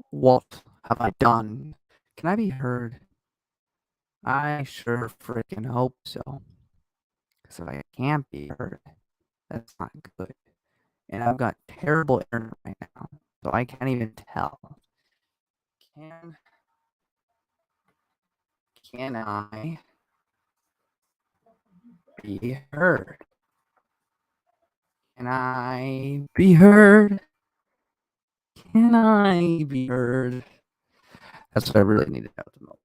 What have I done? Can I be heard? I sure freaking hope so. Because if I can't be heard, that's not good. And I've got terrible internet right now, so I can't even tell. Can I be heard? Can I be heard? Can I be heard? That's what I really needed at the moment.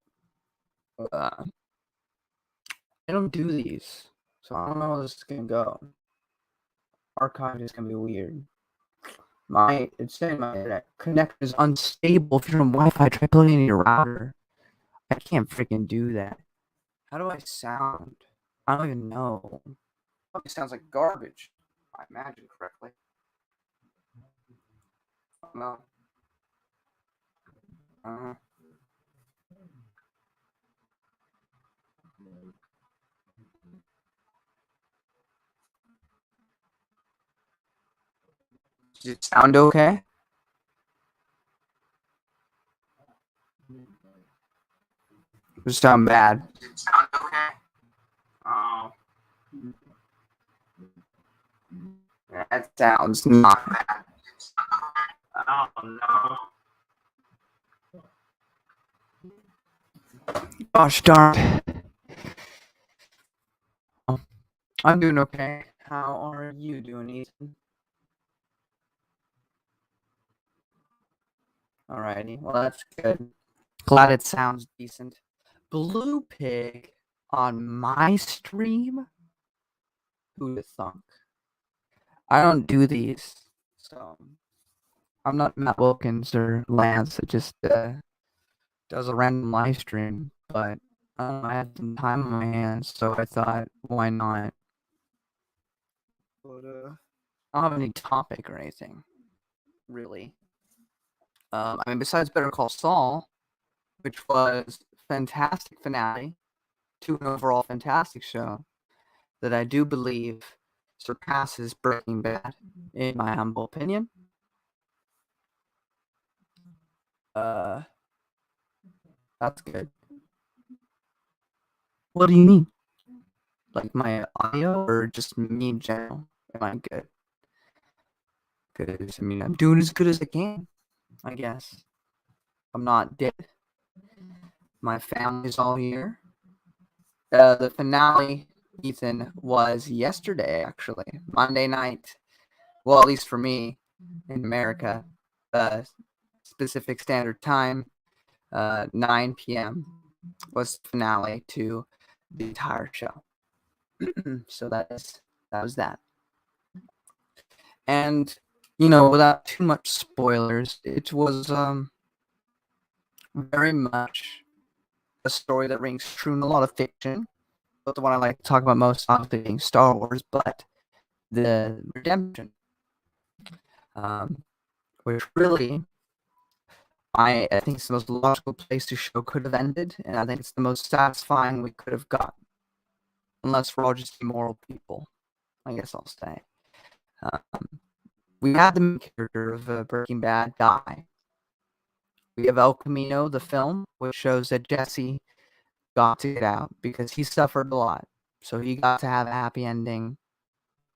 I don't do these, so I don't know how this is gonna go. Archive is gonna be weird. It's saying my internet connection is unstable. If you're on Wi-Fi, try plugging in your router. I can't freaking do that. How do I sound? I don't even know. Probably sounds like garbage. I imagine correctly. No. Uh, does it sound okay? Does it sound bad? Does it sound okay? Oh. That sounds not bad. Oh no. Gosh darn. Oh, I'm doing okay. How are you doing, Ethan? Alrighty, well that's good. Glad it sounds decent. Blue Pig on my stream? Who'd have thunk? I don't do these, so I'm not Matt Wilkins or Lance that just does a random live stream, but I had some time on my hands, so I thought, why not? But I don't have any topic or anything, really. I mean, besides Better Call Saul, which was fantastic finale to an overall fantastic show that I do believe surpasses Breaking Bad, in my humble opinion. That's good. What do you mean? Like my audio or just me in general? Am I good? Because, I mean, I'm doing as good as I can, I guess. I'm not dead. My family's all here. The finale, Ethan, was yesterday, actually. Monday night. Well, at least for me in America. Specific standard time, 9 p.m. was the finale to the entire show. So that was that. And, without too much spoilers, it was very much a story that rings true in a lot of fiction. But the one I like to talk about most, obviously, being Star Wars, but the redemption, which really, I think it's the most logical place the show could have ended, and I think it's the most satisfying we could have gotten. Unless we're all just immoral people, I guess I'll say. We had the main character of Breaking Bad die. We have El Camino, the film, which shows that Jesse got to get out because he suffered a lot. So he got to have a happy ending,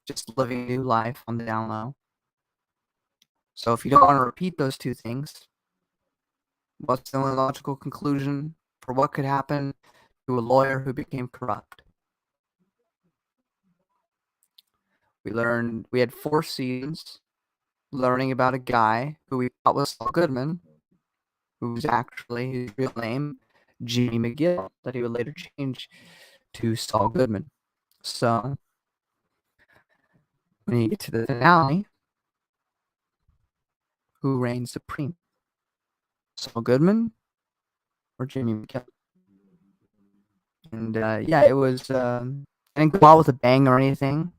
just living a new life on the down low. So if you don't want to repeat those two things, what's the only logical conclusion for what could happen to a lawyer who became corrupt? We had 4 seasons learning about a guy who we thought was Saul Goodman, who's actually his real name, Jimmy McGill, that he would later change to Saul Goodman. So when you get to the finale, who reigns supreme? Saul Goodman or Jimmy McGill? And it was. I didn't go out with a bang or anything.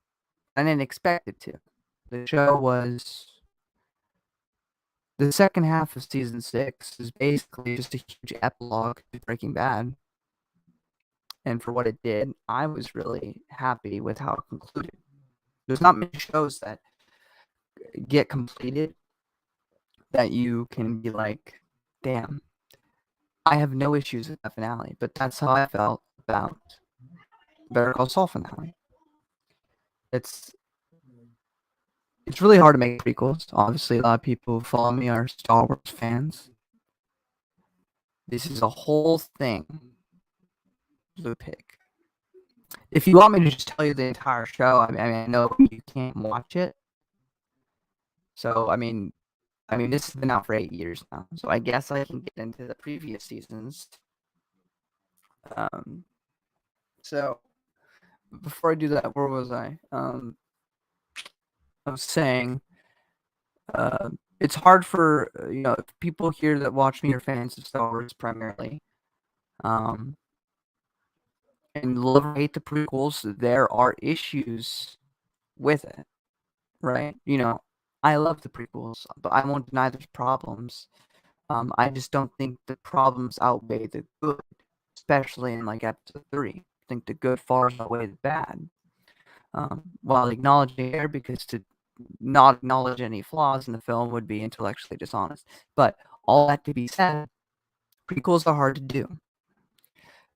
I didn't expect it to. The show was. The second half of season 6 is basically just a huge epilogue to Breaking Bad. And for what it did, I was really happy with how it concluded. There's not many shows that get completed that you can be like, damn, I have no issues with that finale, but that's how I felt about Better Call Saul finale. It's really hard to make prequels. Obviously, a lot of people who follow me are Star Wars fans. This is a whole thing. Blue Pig. If you want me to just tell you the entire show, I mean, I know you can't watch it. So, I mean, this has been out for 8 years now. So I guess I can get into the previous seasons. So before I do that, where was I? I was saying, it's hard for people here that watch me are fans of Star Wars primarily, and love or hate the prequels. There are issues with it, right? I love the prequels, but I won't deny there's problems. I just don't think the problems outweigh the good, especially in like episode 3. I think the good far outweigh the bad. While acknowledging error, because to not acknowledge any flaws in the film would be intellectually dishonest. But all that to be said, prequels are hard to do.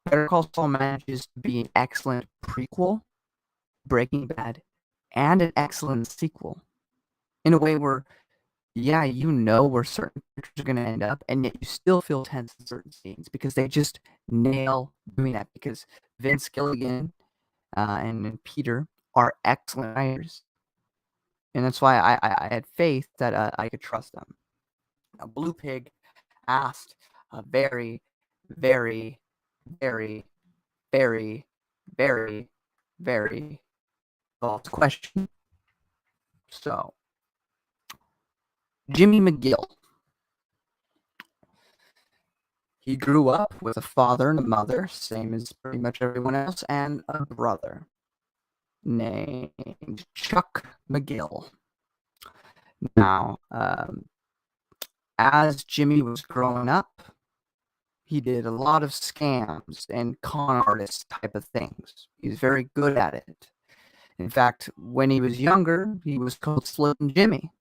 Better Call Saul manages to be an excellent prequel, Breaking Bad, and an excellent sequel. In a way where, yeah, where certain characters are going to end up, and yet you still feel tense in certain scenes because they just nail doing that. Because Vince Gilligan and Peter are excellent writers. And that's why I had faith that I could trust them. Now, Blue Pig asked a very, very, very, very, very, very involved question. So, Jimmy McGill. He grew up with a father and a mother, same as pretty much everyone else, and a brother named Chuck McGill. Now, as Jimmy was growing up, he did a lot of scams and con artist type of things. He's very good at it. In fact, when he was younger, he was called Slim Jimmy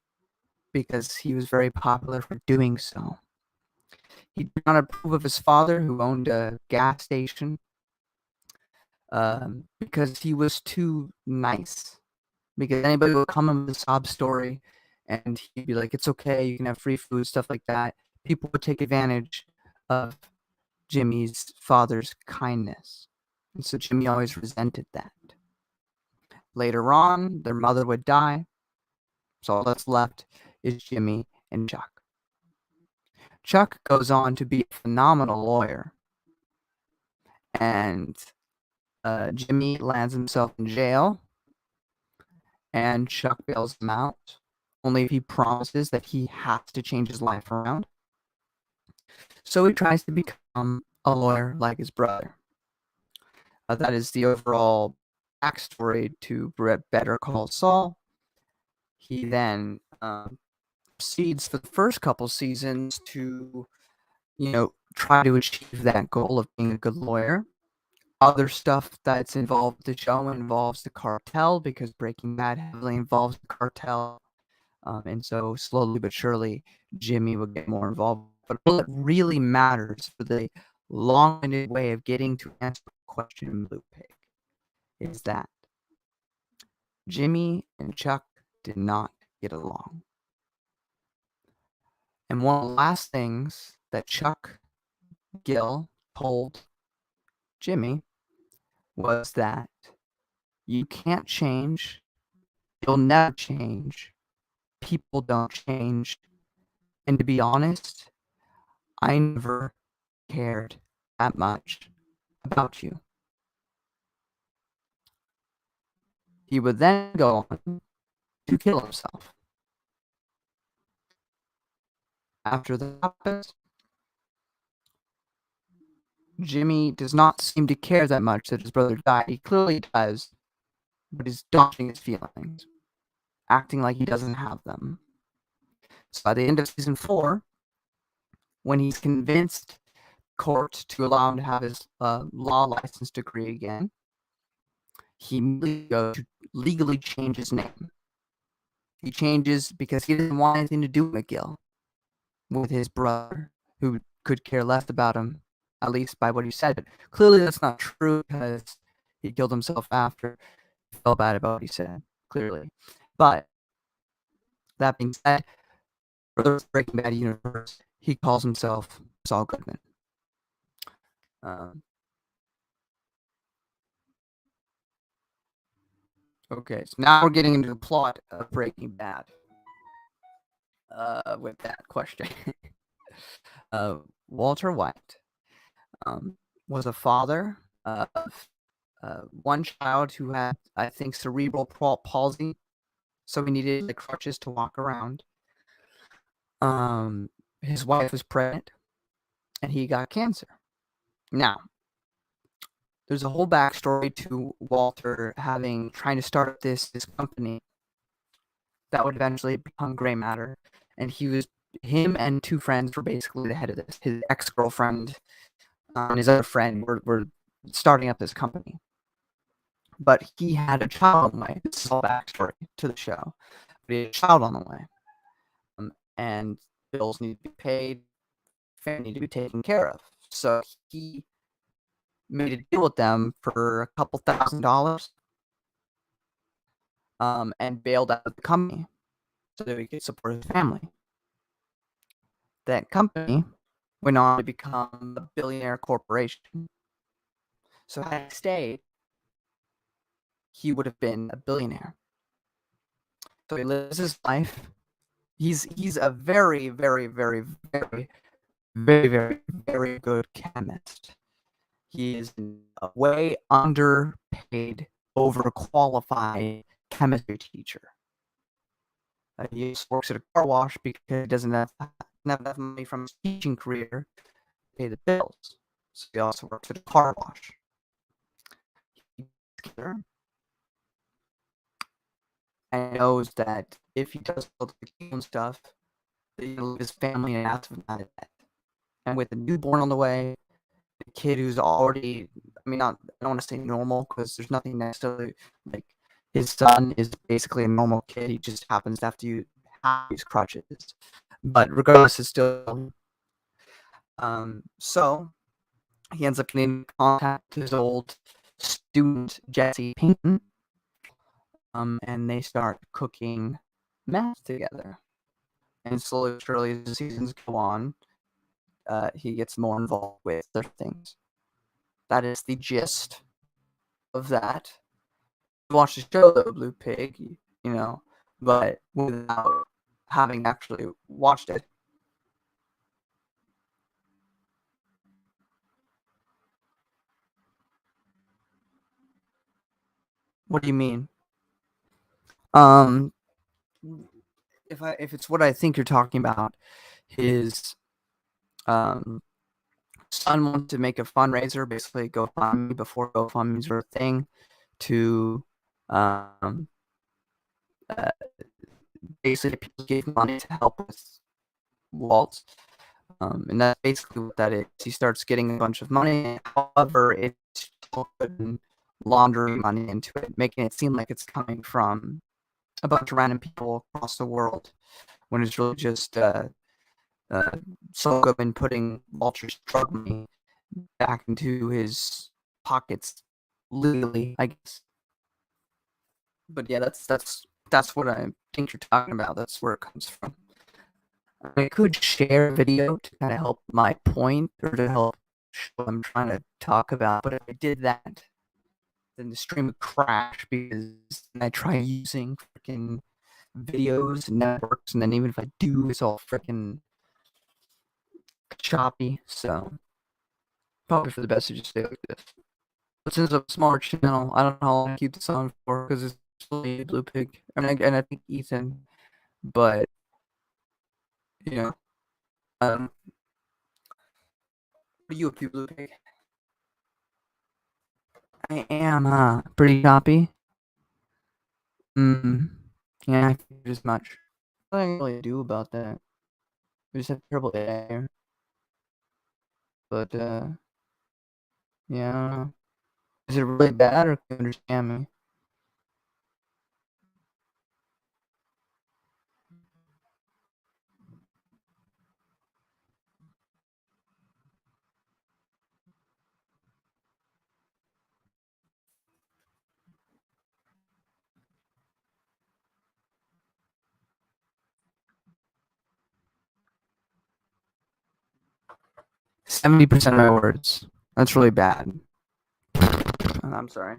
because he was very popular for doing so. He did not approve of his father, who owned a gas station, because he was too nice. Because anybody would come in with a sob story, and he'd be like, "It's okay, you can have free food," stuff like that. People would take advantage of Jimmy's father's kindness. And so Jimmy always resented that. Later on, their mother would die, so all that's left is Jimmy and Chuck. Chuck goes on to be a phenomenal lawyer, and Jimmy lands himself in jail, and Chuck bails him out, only if he promises that he has to change his life around. So he tries to become a lawyer like his brother. That is the overall backstory to Better Call Saul. He then proceeds for the first couple seasons to, try to achieve that goal of being a good lawyer. Other stuff that's involved with the show involves the cartel, because Breaking Bad heavily involves the cartel. And so slowly but surely, Jimmy will get more involved. But all that really matters for the long-winded way of getting to answer the question in Blue Pig is that Jimmy and Chuck did not get along. And one of the last things that Chuck Gill told Jimmy was that you can't change, you'll never change, people don't change, and to be honest, I never cared that much about you. He would then go on to kill himself. After that happens, Jimmy does not seem to care that much that his brother died. He clearly does, but he's dodging his feelings, acting like he doesn't have them. So by the end of season 4, when he's convinced court to allow him to have his law license degree again, he immediately goes to legally change his name. He changes because he doesn't want anything to do with McGill, with his brother. who could care less about him, at least by what he said. But clearly that's not true because he killed himself after he felt bad about what he said, clearly. But that being said, for the Breaking Bad universe, he calls himself Saul Goodman. Okay, so now we're getting into the plot of Breaking Bad. With that question, Walter White was a father of one child who had, I think, cerebral palsy, so he needed the crutches to walk around. His wife was pregnant, and he got cancer. Now, there's a whole backstory to Walter trying to start up this company that would eventually become Gray Matter, and him and two friends were basically the head of this. His ex-girlfriend and his other friend were starting up this company. But he had a child on the way. This is all backstory to the show. But he had a child on the way. And bills need to be paid, family need to be taken care of. So he made a deal with them for a couple $1,000 and bailed out of the company so that he could support his family. That company went on to become a billionaire corporation. So had he stayed, he would have been a billionaire. So he lives his life. He's a very, very, very, very, very, very, very good chemist. He is a way underpaid, overqualified chemistry teacher. He just works at a car wash because he doesn't have enough money from his teaching career to pay the bills. So he also works at a car wash. And knows that if he does all the game stuff, that he's gonna leave his family in a massive amount of debt. And with a newborn on the way, the kid who's already, I don't want to say normal because there's nothing necessarily like his son is basically a normal kid. He just happens to have to use crutches. But regardless, it's still. So he ends up getting in contact with his old student, Jesse Pinkman, and they start cooking meth together. And slowly but surely, as the seasons go on, he gets more involved with other things. That is the gist of that. Watch the show though, Blue Pig, but without having actually watched it. What do you mean? If it's what I think you're talking about, his son wanted to make a fundraiser, basically GoFundMe before GoFundMe's were a thing, to basically people gave money to help with Walt. And that's basically what that is. He starts getting a bunch of money. However, it's putting laundering money into it, making it seem like it's coming from a bunch of random people across the world, when it's really just Saul Goodman putting Walter's drug money back into his pockets legally, I guess. But yeah, that's what I think you're talking about. That's where it comes from. I could share a video to kind of help my point or to help show what I'm trying to talk about, but if I did that, then the stream would crash because I try using freaking videos and networks, and then even if I do, it's all freaking choppy. So probably for the best to just stay like this. But since I'm a smart channel, I don't know how long I keep this on for because it's really Blue Pig. And I think Ethan, but you know, what are you up to, Blue Pig? I am, pretty choppy. Yeah, I figured as much. What can I really do about that? We just have terrible air. But, yeah, I don't know. Is it really bad, or can you understand me? 70% of my words. That's really bad. I'm sorry.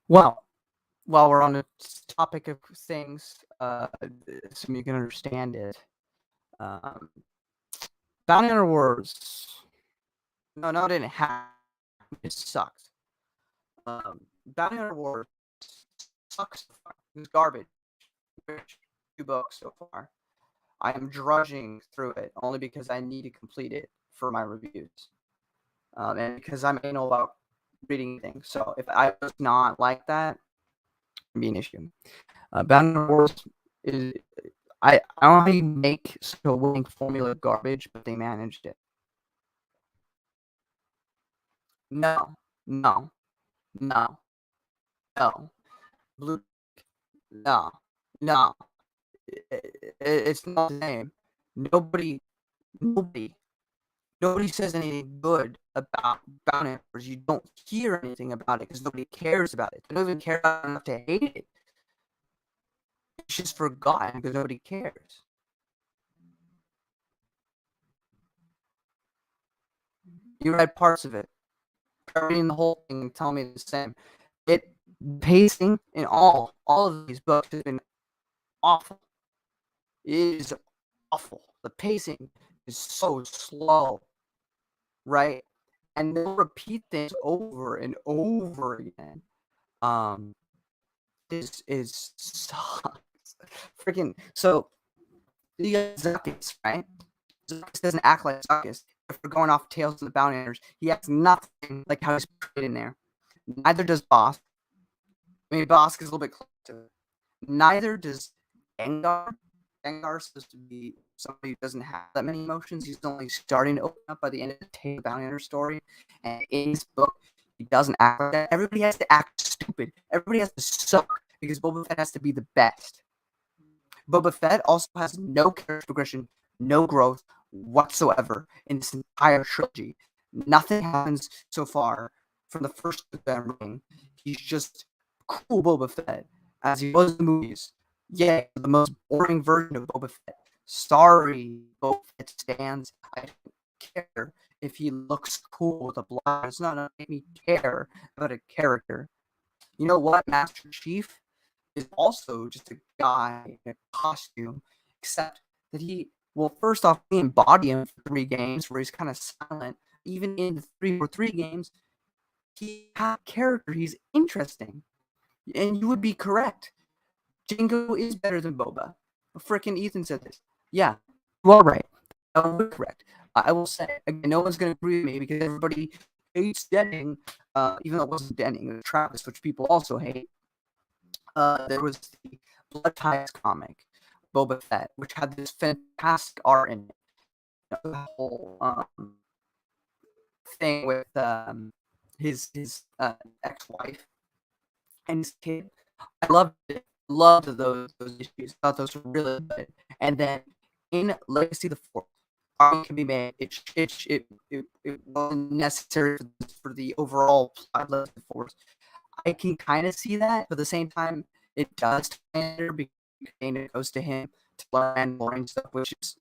Well, while we're on the topic of things, so you can understand it, Bounty Hunter Wars. No, it didn't happen. It sucked. Bounty Hunter Wars sucks so far. It was garbage. 2 books so far. I am drudging through it only because I need to complete it for my reviews. And because I'm anal about reading things. So if I was not like that, it'd be an issue. Bounty Hunter Wars is. I don't know how you make such a winning formula garbage, but they managed it. No. Blue. No. It's not the same. Nobody says anything good about Bounty Hunters. You don't hear anything about it because nobody cares about it. They don't even care enough to hate it. It's just forgotten because nobody cares. You read parts of it. Try reading the whole thing and tell me the same. Pacing in all of these books has been awful. It is awful. The pacing is so slow, right? And they'll repeat things over and over again. This is sucks. Freaking so you got Zuckus, right? Zuckus doesn't act like Zuckus. If we're going off Tales of the Bounty Hunters, he acts nothing like how he's put in there. Neither does Bosk. I mean, Bosk is a little bit closer to it. Neither does Gengar. Gengar is supposed to be somebody who doesn't have that many emotions. He's only starting to open up by the end of the Tale of the Bounty Hunter story. And in this book, he doesn't act like that. Everybody has to act stupid. Everybody has to suck because Boba Fett has to be the best. Boba Fett also has no character progression, no growth whatsoever in this entire trilogy. Nothing happens so far from the first book that I'm reading. He's just cool Boba Fett, as he was in the movies. Yeah, the most boring version of Boba Fett. Sorry, Boba Fett stands. I don't care if he looks cool with a blonde. It's not gonna make me care about a character. You know what, Master Chief is also just a guy in a costume, except that first off, we embody him for 3 games where he's kind of silent. Even in the 343 games, he has character. He's interesting. And you would be correct. Jingo is better than Boba. Frickin' Ethan said this. Yeah, you are right. I will be correct. I will say, again, no one's going to agree with me because everybody hates Denning, even though it wasn't Denning, it was Travis, which people also hate. There was the Blood Ties comic, Boba Fett, which had this fantastic art in it. The whole thing with his ex-wife and his kid. I loved it. Loved those issues. Thought those were really good. And then in Legacy of the Force, argument can be made. It wasn't necessary for the overall plot of Legacy of the Force. I can kind of see that, but at the same time, it does matter because it goes to him to learn boring stuff, which is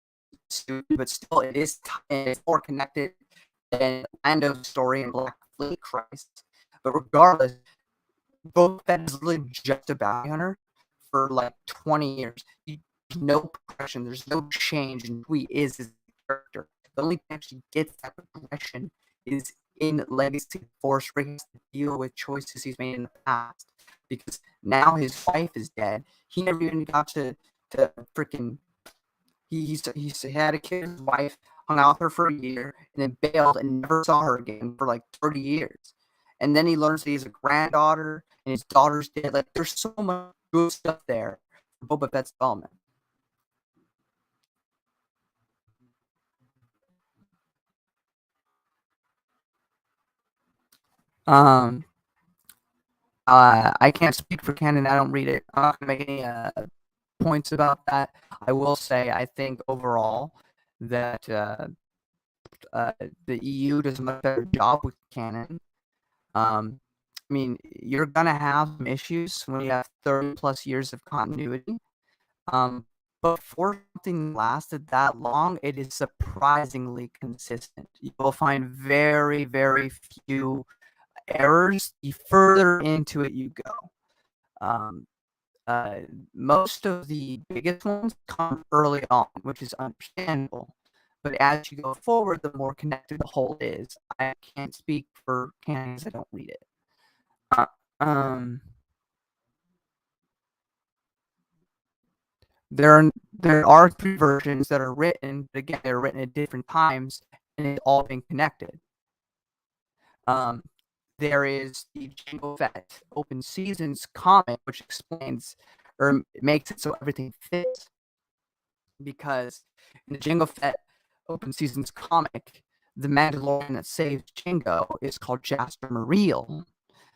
stupid, but still, it's more connected than Lando's story in Black Fleet Christ. But regardless, Boba Fett is really just a bounty hunter for like 20 years. There's no progression, there's no change in who he is as a character. The only time she gets that progression is in Legacy of the Force, where he has to deal with choices he's made in the past. Because now his wife is dead. He never even got to freaking. He had a kid with his wife, hung out with her for a year, and then bailed and never saw her again for like 30 years. And then he learns that he has a granddaughter, and his daughter's dead. Like, there's so much good stuff there for Boba Fett's development. Um, I can't speak for canon. I don't read it. I'm not gonna make any points about that. I will say I think overall that the EU does a much better job with canon. I mean, you're gonna have some issues when you have 30 plus years of continuity. But for something that lasted that long, it is surprisingly consistent. You will find very, very few errors the further into it you go. Most of the biggest ones come early on, which is understandable. But as you go forward, the more connected the whole is. I can't speak for canon because I don't read it. There are 3 versions that are written, but again, they're written at different times, and it's all been connected. There is the Jango Fett Open Seasons comic, which explains or makes it so everything fits. Because in the Jango Fett Open Seasons comic, the Mandalorian that saves Jango is called Jasper Muriel.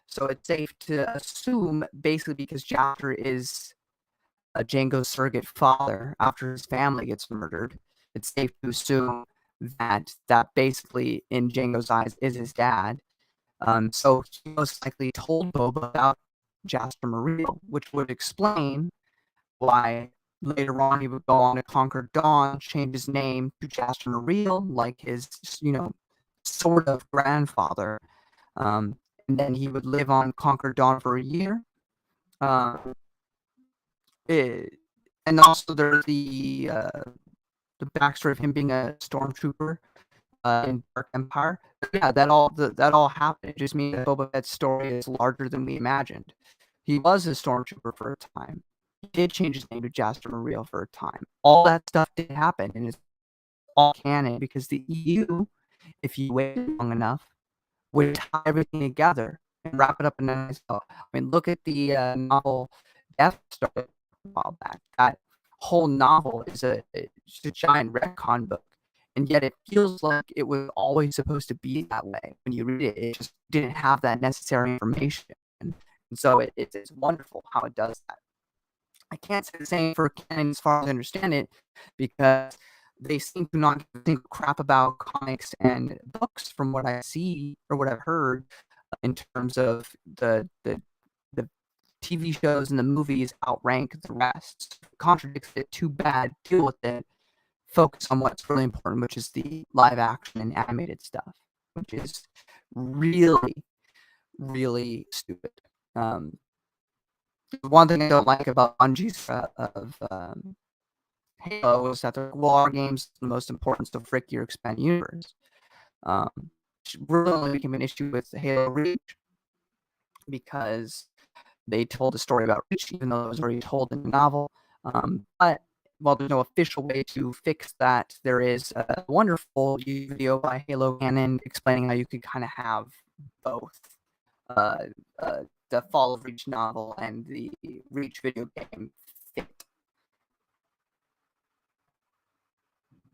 So it's safe to assume, basically, because Jasper is Jango's surrogate father after his family gets murdered, it's safe to assume that basically, in Jango's eyes, is his dad. So he most likely told Boba about Jasper Muriel, which would explain why later on he would go on to conquer Dawn, change his name to Jasper Muriel, like his, sort of grandfather. And then he would live on Conquer Dawn for a year. And also there's the backstory of him being a stormtrooper in Dark Empire. But yeah, that all happened. It just means that Boba Fett's story is larger than we imagined. He was a stormtrooper for a time. He did change his name to Jasper Muriel for a time. All that stuff did happen, and it's all canon because the EU, if you wait long enough, would tie everything together and wrap it up in a nice bow. I mean, look at the novel Death Star a while back. That whole novel is a giant retcon book, and yet it feels like it was always supposed to be that way. When you read it, it just didn't have that necessary information, and so it's wonderful how it does that. I can't say the same for canon as far as I understand it, because they seem to not think crap about comics and books from what I see or what I've heard in terms of the TV shows and the movies outrank the rest. If it contradicts it, too bad, deal with it. Focus on what's really important, which is the live action and animated stuff, which is really, really stupid. One thing I don't like about Bungie's of Halo is that well, our game's the most important, so frick your expand universe. Which really became an issue with Halo Reach because they told a story about Reach, even though it was already told in the novel. But while there's no official way to fix that, there is a wonderful video by Halo Canon explaining how you could kind of have both the Fall of Reach novel and the Reach video game fit.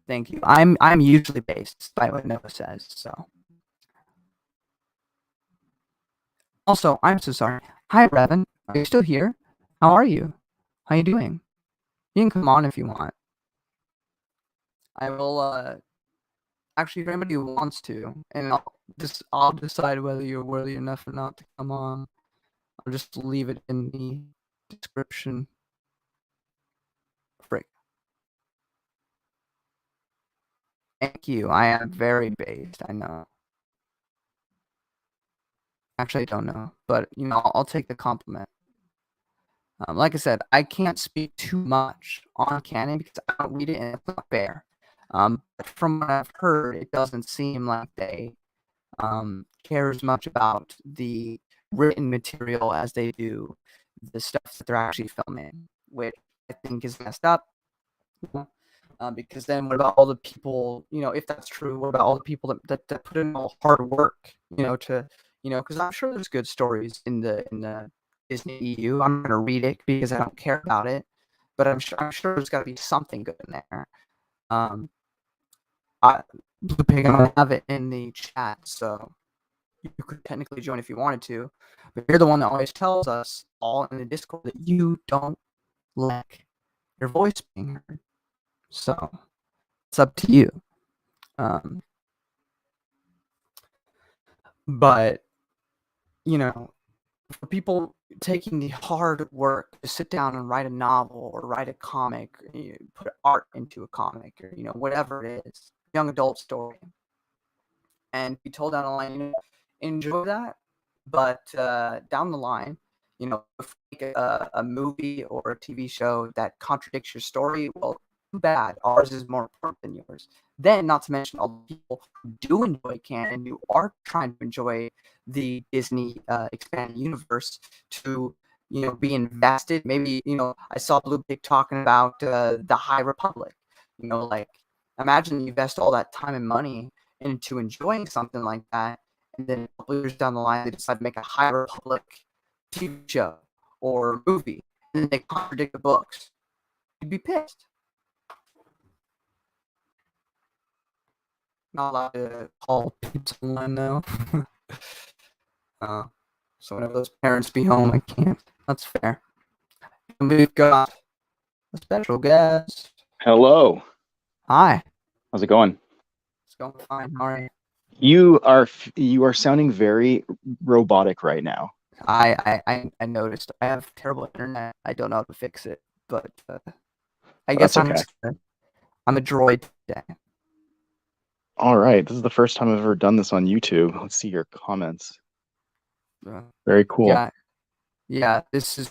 Thank you. I'm usually based, despite what Noah says. So, also, I'm so sorry. Hi, Revan. Are you still here? How are you? How you doing? You can come on if you want. I will. Actually, if anybody wants to, and I'll decide whether you're worthy enough or not to come on. I'll just leave it in the description. Frick. Thank you. I am very based. I know. Actually, I don't know, but I'll take the compliment. Like I said, I can't speak too much on canon because I don't read it and it's not fair. But from what I've heard, it doesn't seem like they care as much about the written material as they do the stuff that they're actually filming, which I think is messed up. Because then what about all the people, if that's true, what about all the people that put in all hard work, because I'm sure there's good stories in the Disney EU. I'm going to read it because I don't care about it, but I'm sure there's got to be something good in there. Blue Pig, I'm going to have it in the chat, so you could technically join if you wanted to, but you're the one that always tells us all in the Discord that you don't like your voice being heard. So it's up to you. But for people taking the hard work to sit down and write a novel or write a comic, put art into a comic, or whatever it is, young adult story, and be told down the line, enjoy that, but down the line, if you make a movie or a TV show that contradicts your story, well, too bad. Ours is more important than yours. Then, not to mention all the people who do enjoy canon, who are trying to enjoy the Disney expanded universe, to be invested. Maybe I saw Blue Pig talking about the High Republic. Like, imagine you invest all that time and money into enjoying something like that, and then a couple years down the line, they decide to make a High Republic TV show or movie, and then they contradict the books. You'd be pissed. Not allowed to call pizza online now. So whenever those parents be home, I can't. That's fair. And we've got a special guest. Hello. Hi. How's it going? It's going fine. All right. You are sounding very robotic right now. I noticed. I have terrible internet. I don't know how to fix it, but I guess That's okay. I'm a droid today. All right. This is the first time I've ever done this on YouTube. Let's see your comments. Very cool. Yeah.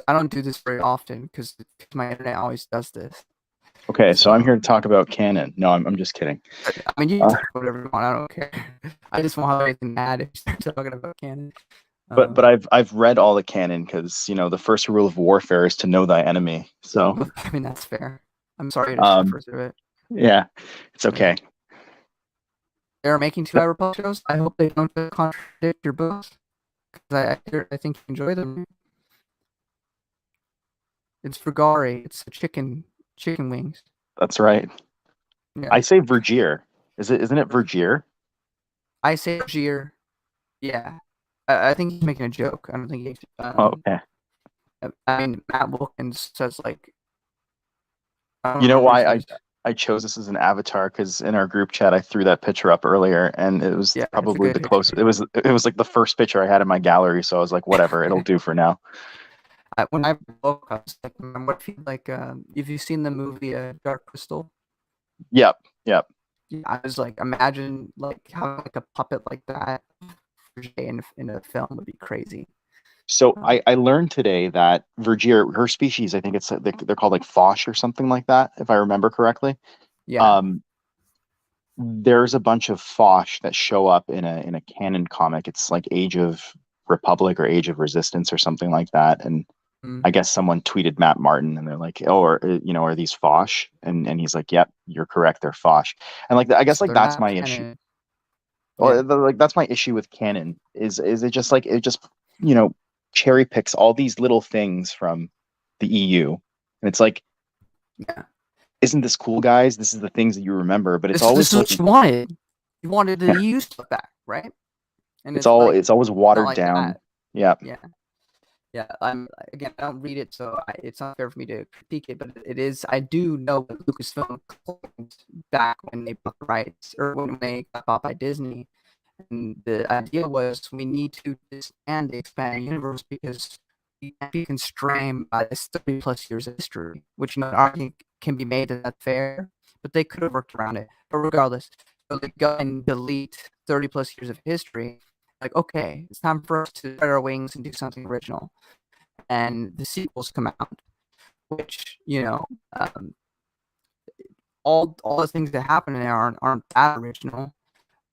I don't do this very often because my internet always does this. Okay, so I'm here to talk about canon. No, I'm just kidding. I mean, you can talk whatever you want. I don't care. I just won't have anything to add if you start talking about canon. But I've read all the canon because the first rule of warfare is to know thy enemy. So I mean, that's fair. I'm sorry to suffer through it. Yeah, it's okay. They're making 2 Hour Republic shows. I hope they don't contradict your books, because I think you enjoy them. It's Frigari. It's the chicken wings. That's right. Yeah. I say Vergier. Isn't it Vergier? I say Vergier. Yeah. I think he's making a joke. I don't think he's. Okay. I mean, Matt Wilkins says like. You know why I chose this as an avatar? Because in our group chat, I threw that picture up earlier, and it was probably the closest. It was like the first picture I had in my gallery, so I was like, whatever, it'll do for now. When I woke up, I was like, what if you have you seen the movie Dark Crystal? Yep. Yeah, I was like, imagine having a puppet like that in a film would be crazy. So I learned today that Vergier, her species, I think they're called Foch or something like that, if I remember correctly. Yeah. There's a bunch of Foch that show up in a canon comic. It's like Age of Republic or Age of Resistance or something like that. And I guess someone tweeted Matt Martin, and they're like, "Oh, are these Foch?" And he's like, "Yep, you're correct. They're Foch." And I guess that's my issue. Well, that's my issue with canon. Is it just cherry picks all these little things from the EU, and it's like, isn't this cool, guys? This is the things that you remember, but it's always what you wanted. You wanted the EU stuff back, right? And it's always watered down. Yeah. Again, I don't read it, so it's not fair for me to critique it. But it is. I do know that Lucasfilm claimed back when they bought the rights, or when they got bought by Disney, and the idea was we need to disband the expanded universe because we can't be constrained by this 30+ years of history. Which an argument can be made that that's fair, but they could have worked around it. But regardless, so they go and delete 30+ years of history. Like, okay, it's time for us to spread our wings and do something original. And the sequels come out, which all the things that happen in there aren't that original.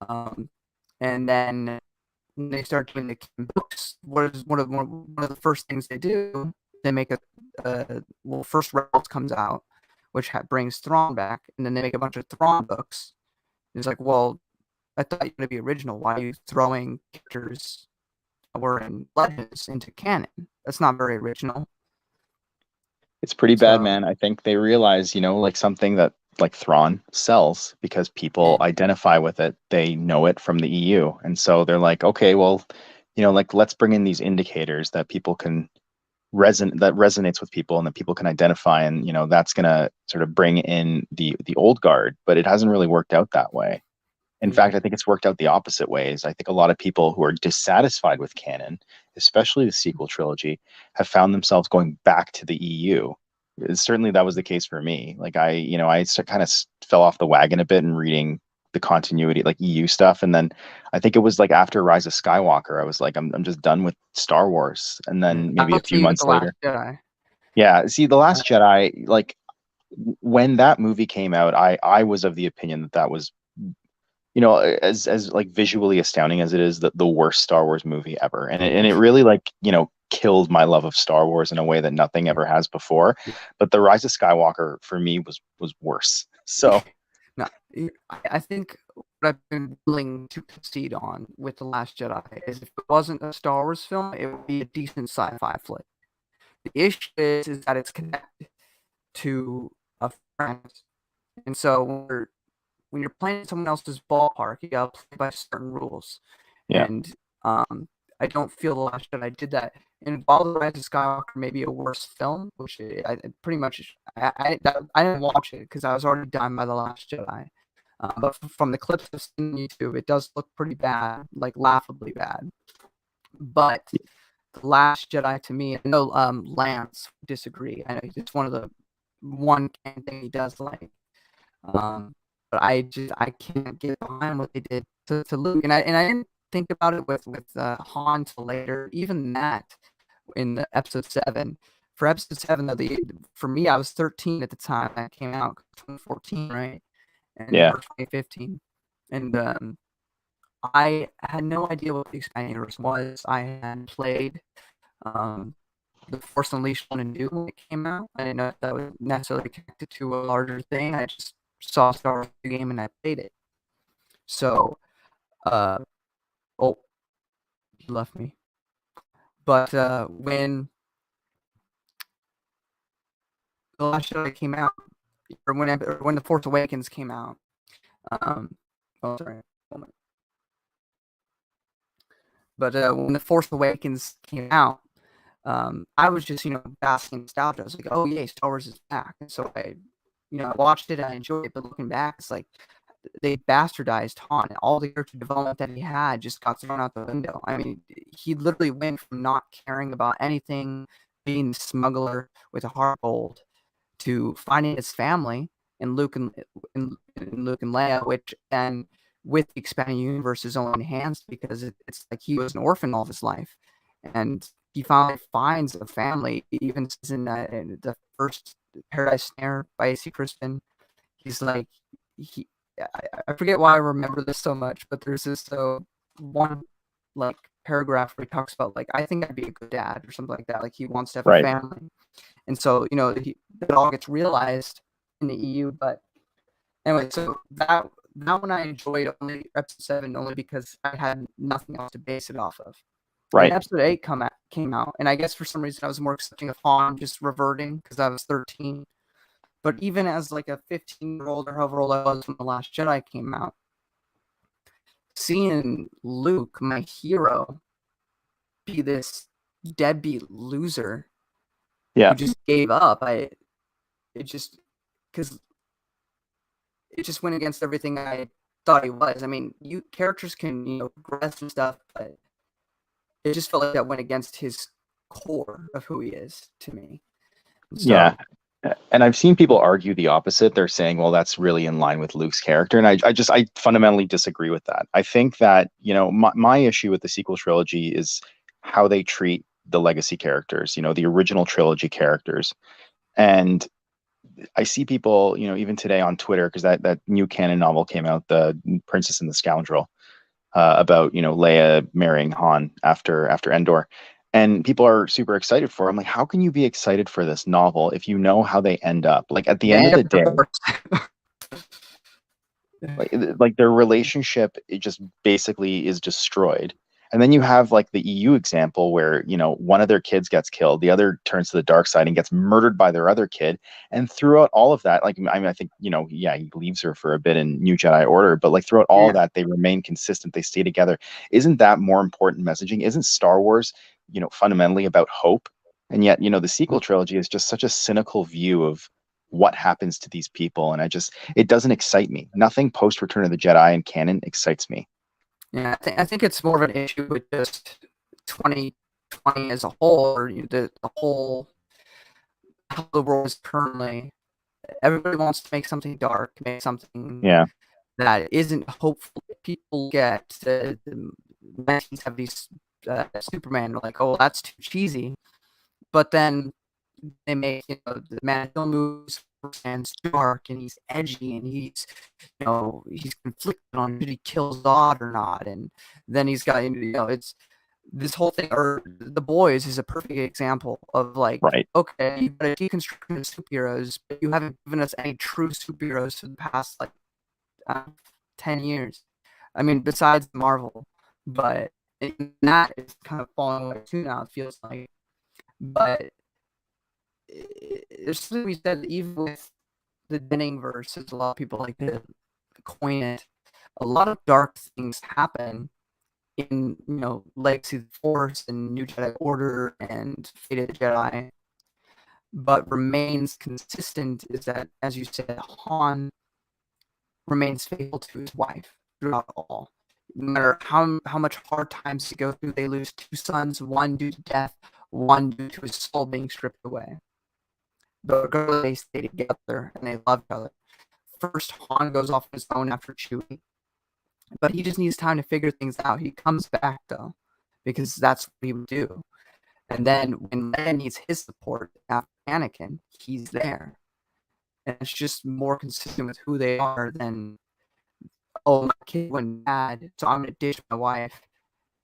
And then when they start doing the books, what is one of the first things they do? They make first Rebels comes out, which brings Thrawn back, and then they make a bunch of Thrawn books. It's like, well, I thought you were going to be original. Why are you throwing characters that were in Legends into canon? That's not very original. It's pretty bad, man. I think they realize, something that like Thrawn sells because people identify with it. They know it from the EU. And so they're like, okay, well, like let's bring in these indicators that people can resonates with people and that people can identify, and that's going to sort of bring in the old guard. But it hasn't really worked out that way. In fact, I think it's worked out the opposite ways. I think a lot of people who are dissatisfied with canon, especially the sequel trilogy, have found themselves going back to the EU. Certainly that was the case for me. Like I kind of fell off the wagon a bit in reading the continuity, like EU stuff. And then I think it was like after Rise of Skywalker, I was like, I'm just done with Star Wars. And then maybe a few months later. Yeah. See, The Last Jedi, like when that movie came out, I was of the opinion that was, as like visually astounding as it is, the worst Star Wars movie ever. And it really like, killed my love of Star Wars in a way that nothing ever has before. But The Rise of Skywalker for me was worse. So no, I think what I've been willing to concede on with The Last Jedi is if it wasn't a Star Wars film, it would be a decent sci-fi flick. The issue is that it's connected to a franchise. And so when you're playing someone else's ballpark, you gotta play by certain rules. Yeah. And I don't feel The Last Jedi did that. And while The Rise of Skywalker may be a worse film, which I pretty much I didn't watch it because I was already done by The Last Jedi. But from the clips I've seen on YouTube, it does look pretty bad, like laughably bad. But The Last Jedi, to me, I know Lance would disagree. I know it's one thing he does like. But I can't get behind what they did to Luke, and I didn't think about it with Han till later. Even that in episode 7. For episode 7, though, for me, I was 13 at the time that came out, 2014, right? And yeah, 2015, and I had no idea what the expanded universe was. I had played The Force Unleashed 1 and 2 when it came out. I didn't know if that was necessarily connected to a larger thing. I just saw Star Wars game and I played it. So, he left me. But when The Last Jedi came out, or when The Force Awakens came out, sorry. But when The Force Awakens came out, I was just, basking in nostalgia. I was like, oh, yay, Star Wars is back. And so I watched it and I enjoyed it. But looking back, it's like they bastardized Han. And all the character development that he had just got thrown out the window. I mean, he literally went from not caring about anything, being a smuggler with a heart of gold, to finding his family in Luke and Leia, which and with the expanding universe is only enhanced because it's like he was an orphan all of his life, and he finally finds a family. Even in the first Paradise Snare by A.C. Crispin, he's like I forget why I remember this so much, but there's this one like paragraph where he talks about like I think I'd be a good dad or something like that. Like he wants to have a family, and so it all gets realized in the EU. But anyway, so that one I enjoyed only episode 7 only because I had nothing else to base it off of. Right. And episode 8 came out, and I guess for some reason I was more accepting of Han just reverting because I was 13. But even as like a 15-year-old or however old I was when The Last Jedi came out, seeing Luke, my hero, be this deadbeat loser who just gave up, it just went against everything I thought he was. I mean, characters can progress and stuff, but it just felt like that went against his core of who he is to me. So, yeah. And I've seen people argue the opposite. They're saying, well, that's really in line with Luke's character. And I fundamentally disagree with that. I think that, my issue with the sequel trilogy is how they treat the legacy characters, the original trilogy characters. And I see people, even today on Twitter, because that new canon novel came out, The Princess and the Scoundrel, about, Leia marrying Han after Endor. And people are super excited for it. I'm like, how can you be excited for this novel if you know how they end up? Like at the end of the day, like their relationship, it just basically is destroyed. And then you have like the EU example where, one of their kids gets killed, the other turns to the dark side and gets murdered by their other kid. And throughout all of that, like, I mean, I think, yeah, he leaves her for a bit in New Jedi Order, but like throughout all of that, they remain consistent. They stay together. Isn't that more important messaging? Isn't Star Wars, fundamentally about hope? And yet, the sequel trilogy is just such a cynical view of what happens to these people. And it doesn't excite me. Nothing post Return of the Jedi and canon excites me. Yeah, I think it's more of an issue with just 2020 as a whole, or the whole how the world is currently. Everybody wants to make something dark, make something that isn't hopeful. People get the 1970s Superman, like, oh, that's too cheesy. But then they make, the Man of Steel movies and dark, and he's edgy, and he's conflicted on should he kill Zod or not, and then he's got, it's this whole thing. Or The Boys is a perfect example of, like, okay, you've got a deconstruction of superheroes, but you haven't given us any true superheroes for the past, like, 10 years. I mean, besides Marvel, but that is kind of falling away too now, it feels like. But there's something we said, even with the Denning verse, a lot of people like to coin it. A lot of dark things happen in, Legacy of the Force and New Jedi Order and Fate of the Jedi. But remains consistent is that, as you said, Han remains faithful to his wife throughout all. No matter how much hard times they go through, they lose 2 sons, one due to death, one due to his soul being stripped away. But regardless, they stay together and they love each other. First, Han goes off on his own after Chewie, but he just needs time to figure things out. He comes back, though, because that's what he would do. And then when Leia needs his support after Anakin, he's there. And it's just more consistent with who they are than, oh, my kid went bad, so I'm going to ditch my wife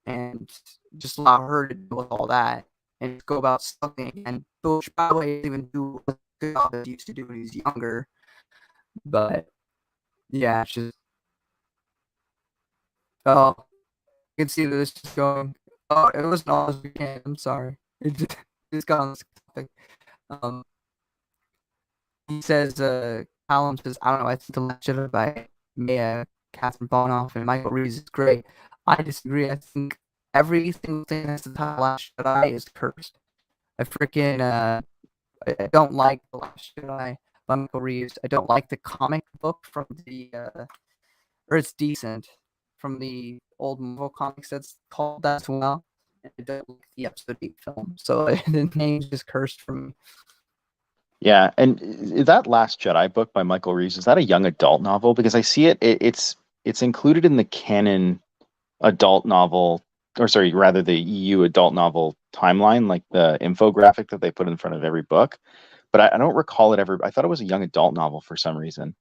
and just allow her to deal with all that and go about something again. Which, by the way, didn't even do a good job as he used to do when he was younger. But yeah, it's just, oh, you can see that this is going. Oh, it wasn't all as we can. I'm sorry. It's got on this topic. He says, Callum says, I don't know, I think The Last Jedi by Maya, Catherine Bonoff, and Michael Reeves is great. I disagree. I think every single thing that's the title Last Jedi is cursed. I freaking, I don't like The Last Jedi by Michael Reeves. I don't like the comic book from the, or it's decent, from the old Marvel comics that's called that as well. And I don't like the episode 8 film. So the name's just cursed from me. Yeah, and that Last Jedi book by Michael Reeves, is that a young adult novel? Because I see it's included in the canon adult novel, or sorry, rather the EU adult novel timeline, like the infographic that they put in front of every book. But I don't recall it ever. I thought it was a young adult novel for some reason.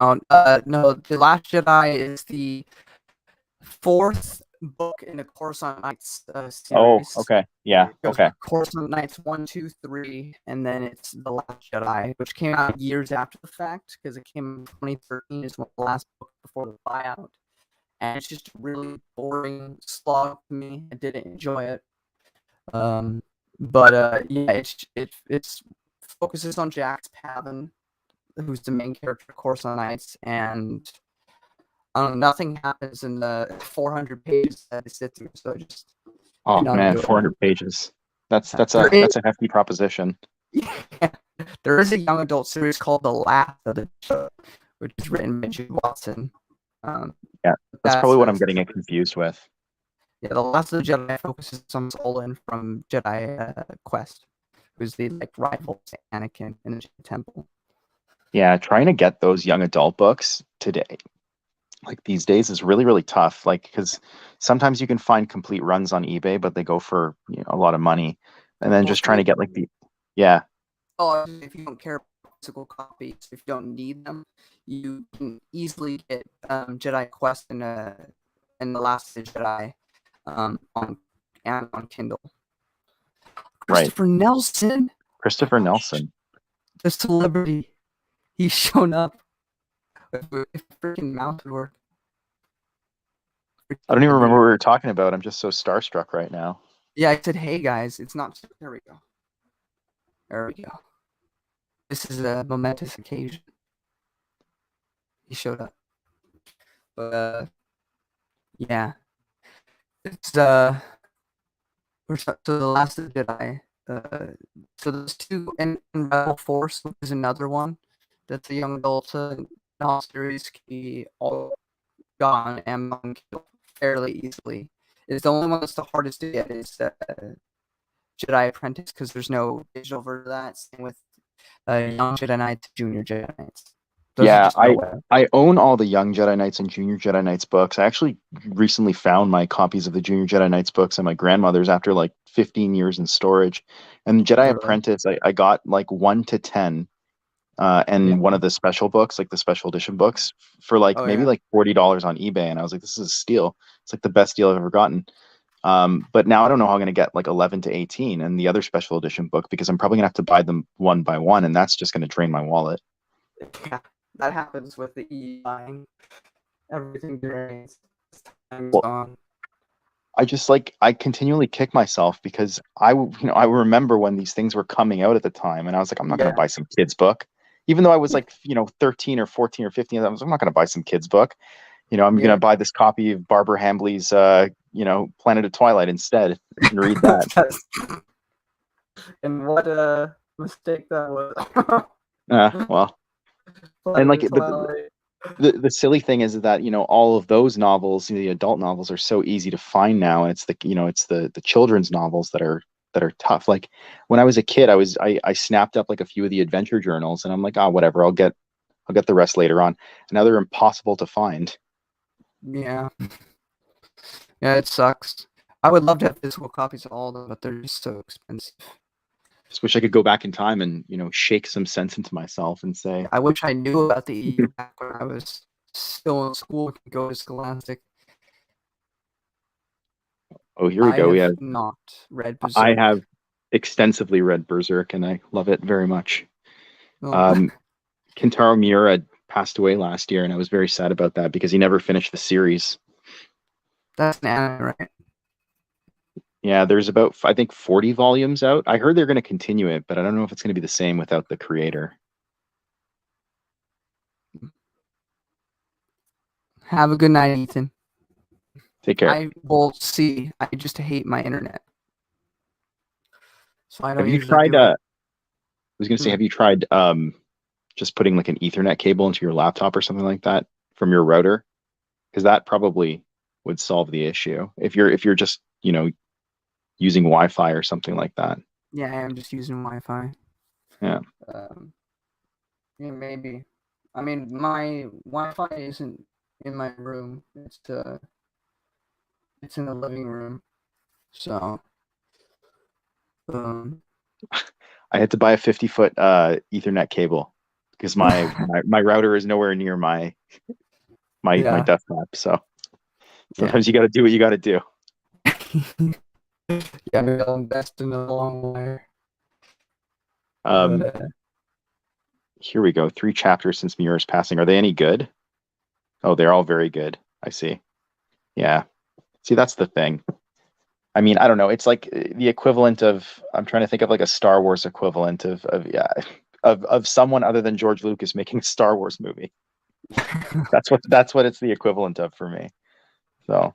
No, The Last Jedi is the 4th book in the Coruscant Knights series. Oh, okay. Yeah, okay. Coruscant Knights 1, 2, 3, and then it's The Last Jedi, which came out years after the fact, because it came in 2013 is one of the last book before the buyout. And it's just a really boring slog to me. I didn't enjoy it. But yeah, it's focuses on Jax Pavin, who's the main character of Coruscant Knights, and I don't know, nothing happens in the 400 pages that I sit through, so I just, oh man, 400 pages. That's a hefty proposition. Yeah, there is a young adult series called The Last of the Jedi, which is written by Jude Watson. Yeah, that's probably what I'm getting it confused with. Yeah, The Last of the Jedi focuses on Solon from Jedi Quest, who's the rival to Anakin in the Jedi Temple. Yeah, trying to get those young adult books today, like these days, is really, really tough. Like, because sometimes you can find complete runs on eBay, but they go for a lot of money. And then just trying to get Oh, if you don't care about physical copies, if you don't need them, you can easily get Jedi Quest and The Last of the Jedi on Amazon Kindle. Christopher Nelson, the celebrity, he's shown up. If freaking mouse would work. I don't even remember what we were talking about. I'm just so starstruck right now. Yeah, I said, hey guys, it's not. There we go. There we go. This is a momentous occasion. He showed up. But yeah. It's so the Last of the Jedi. So there's two and Rebel Force, which is another one. That's a young adult novel series can be all gone and killed fairly easily. It's the only one that's the hardest to get is Jedi Apprentice because there's no digital version of that. Same with Young Jedi Knights, Junior Jedi Knights. Those Yeah, just nowhere. I own all the Young Jedi Knights and Junior Jedi Knights books. I actually recently found my copies of the Junior Jedi Knights books at my grandmother's after like 15 years in storage. And Jedi Really. Apprentice, I got like 1 to 10, and one of the special books, like the special edition books, for like maybe like $40 on eBay. And I was like, this is a steal. It's like the best deal I've ever gotten. But now I don't know how I'm going to get like 11 to 18 and the other special edition book because I'm probably going to have to buy them one by one, and that's just going to drain my wallet. Yeah, that happens with the buying. Everything drains. Well, I continually kick myself because I remember when these things were coming out at the time, and I was like, I'm not going to buy some kid's book, even though I was like 13 or 14 or 15. I was like, I'm not going to buy some kid's book. I'm going to buy this copy of Barbara Hambly's Planet of Twilight instead and read that. And what a mistake that was. Well, and like the silly thing is that all of those novels, the adult novels, are so easy to find now, and it's the children's novels that are tough. Like when I was a kid, I snapped up like a few of the adventure journals, and I'm like, whatever, I'll get the rest later on. And now they're impossible to find. Yeah, it sucks. I would love to have physical copies of all of them, but they're just so expensive. Just wish I could go back in time and shake some sense into myself and say, I wish I knew about the EU back when I was still in school and could go to Scholastic. Oh, here we go. I have not read Berserk. I have extensively read Berserk, and I love it very much. Kentaro Miura passed away last year, and I was very sad about that because he never finished the series. That's an anime, right? Yeah, there's about, I think, 40 volumes out. I heard they're going to continue it, but I don't know if it's going to be the same without the creator. Have a good night, Ethan. Take care. I just hate my internet. So I don't have you tried, I was going to say, have you tried just putting like an Ethernet cable into your laptop or something like that from your router? Because that probably would solve the issue. If you're just, using Wi-Fi or something like that. Yeah, I am just using Wi-Fi. Yeah. Yeah, maybe. I mean, my Wi-Fi isn't in my room. It's in the living room. So, I had to buy a 50-foot Ethernet cable because my router is nowhere near my desktop. So sometimes you got to do what you got to do. Yeah, maybe I'll invest in a long wire. Here we go. 3 chapters since Miura's passing. Are they any good? Oh, they're all very good. I see. Yeah. See, that's the thing. I mean, I don't know. It's like the equivalent of, I'm trying to think of like a Star Wars equivalent of someone other than George Lucas making a Star Wars movie. That's what it's the equivalent of for me. So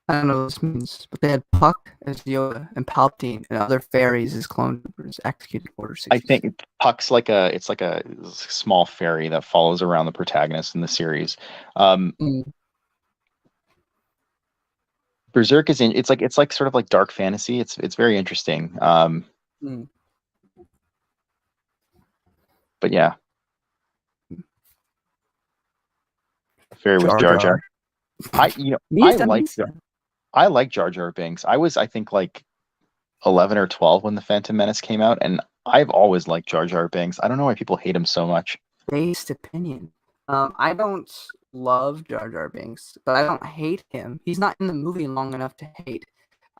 I don't know what this means, but they had Puck as Yoda and Palpatine and other fairies as clone troopers executing Order 66. I think Puck's like a small fairy that follows around the protagonist in the series. Berserk is it's like sort of like dark fantasy. It's very interesting. But yeah. Fairy was Jar Jar. I like Jar Jar Binks. I was, I think, like 11 or 12 when the Phantom Menace came out, and I've always liked Jar Jar Binks. I don't know why people hate him so much. Based opinion. I don't love Jar Jar Binks, but I don't hate him. He's not in the movie long enough to hate.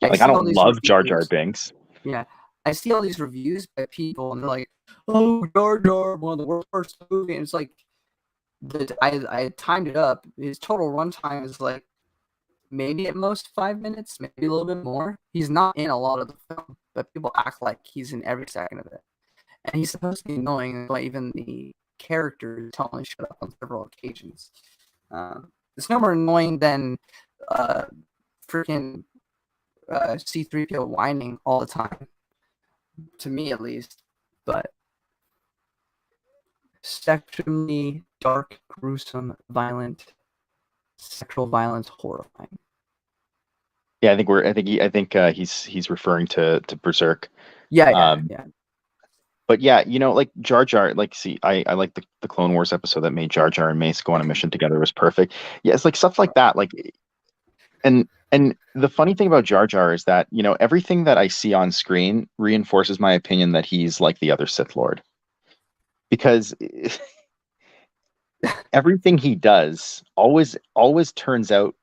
Yeah, I don't love Jar Jar Binks. Yeah, I see all these reviews by people, and they're like, "Oh, Jar Jar, one of the worst parts of the movie," and it's like, I timed it up. His total runtime is like maybe at most 5 minutes, maybe a little bit more. He's not in a lot of the film, but people act like he's in every second of it. And he's supposed to be annoying, but even the character tell him to shut up on several occasions. It's no more annoying than freaking C-3PO whining all the time, to me at least. But sexually dark, gruesome, violent, sexual violence, horrifying. Yeah, I think he's referring to Berserk. Yeah. But yeah, like Jar Jar, like see, I like the Clone Wars episode that made Jar Jar and Mace go on a mission together was perfect. Yeah, it's like stuff like that. Like and the funny thing about Jar Jar is that, everything that I see on screen reinforces my opinion that he's like the other Sith Lord. Because everything he does always turns out,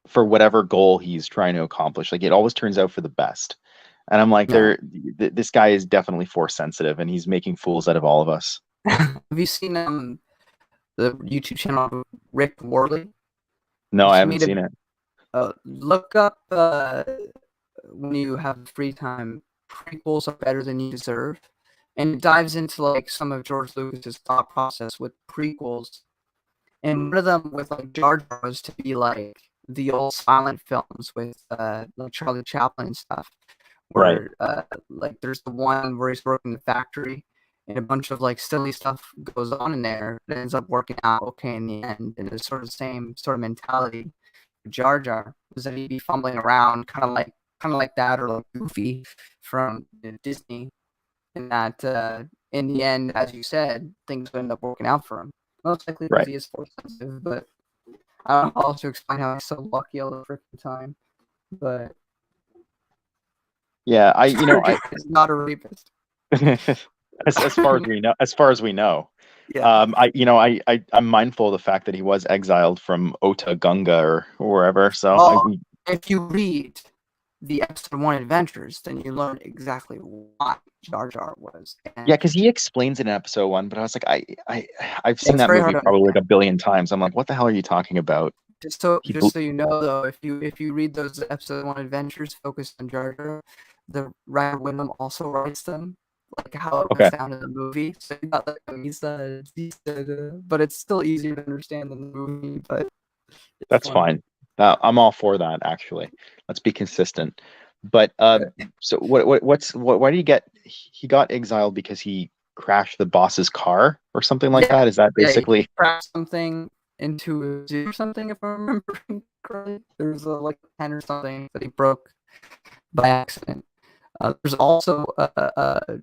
for whatever goal he's trying to accomplish. Like it always turns out for the best. And I'm like, this guy is definitely force sensitive, and he's making fools out of all of us. Have you seen the YouTube channel Rick Worley? No, I haven't seen it. Look up when you have free time. Prequels are better than you deserve, and it dives into like some of George Lucas's thought process with prequels. And one of them with like Jar Jar was to be like the old silent films with like Charlie Chaplin and stuff. Where like there's the one where he's working in the factory and a bunch of like silly stuff goes on in there that ends up working out okay in the end. And it's sort of the same sort of mentality. Jar Jar was that he'd be fumbling around kind of like that, or like Goofy from Disney, and that in the end, as you said, things would end up working out for him. Most likely because he is force sensitive, but I don't know how else to explain how he's so lucky all the freaking time. But yeah, I is not a rapist. as far as we know. Yeah. I'm mindful of the fact that he was exiled from Ota Gunga or wherever. So if you read the episode 1 adventures, then you learn exactly why Jar Jar was. Yeah, because he explains it in episode 1, but I was like, I've seen that movie probably like a billion times. I'm like, what the hell are you talking about? Just so you know, though, if you read those episode 1 adventures focused on Jar Jar, the writer Wyndham also writes them, like how it goes down in the movie. So you got like but it's still easier to understand than the movie. But that's fine. I'm all for that, actually. Let's be consistent. But so why did he got exiled because he crashed the boss's car or something like that? Is that basically he crashed something into a zoo or something, if I remember correctly? There was like a pen or something that he broke by accident. There's also a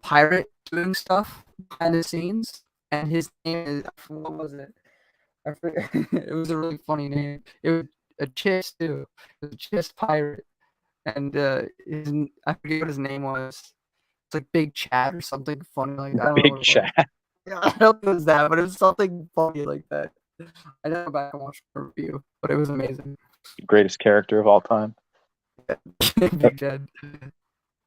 pirate doing stuff behind the scenes, and his name is, what was it? I forget. It was a really funny name. It was a Chiss too. It was a Chiss pirate, and I forget what his name was. It's like Big Chad or something funny like that. Big Chad? Yeah, I don't think it was that, but it was something funny like that. I didn't go back and watch the review, but it was amazing. Greatest character of all time. Big Chad.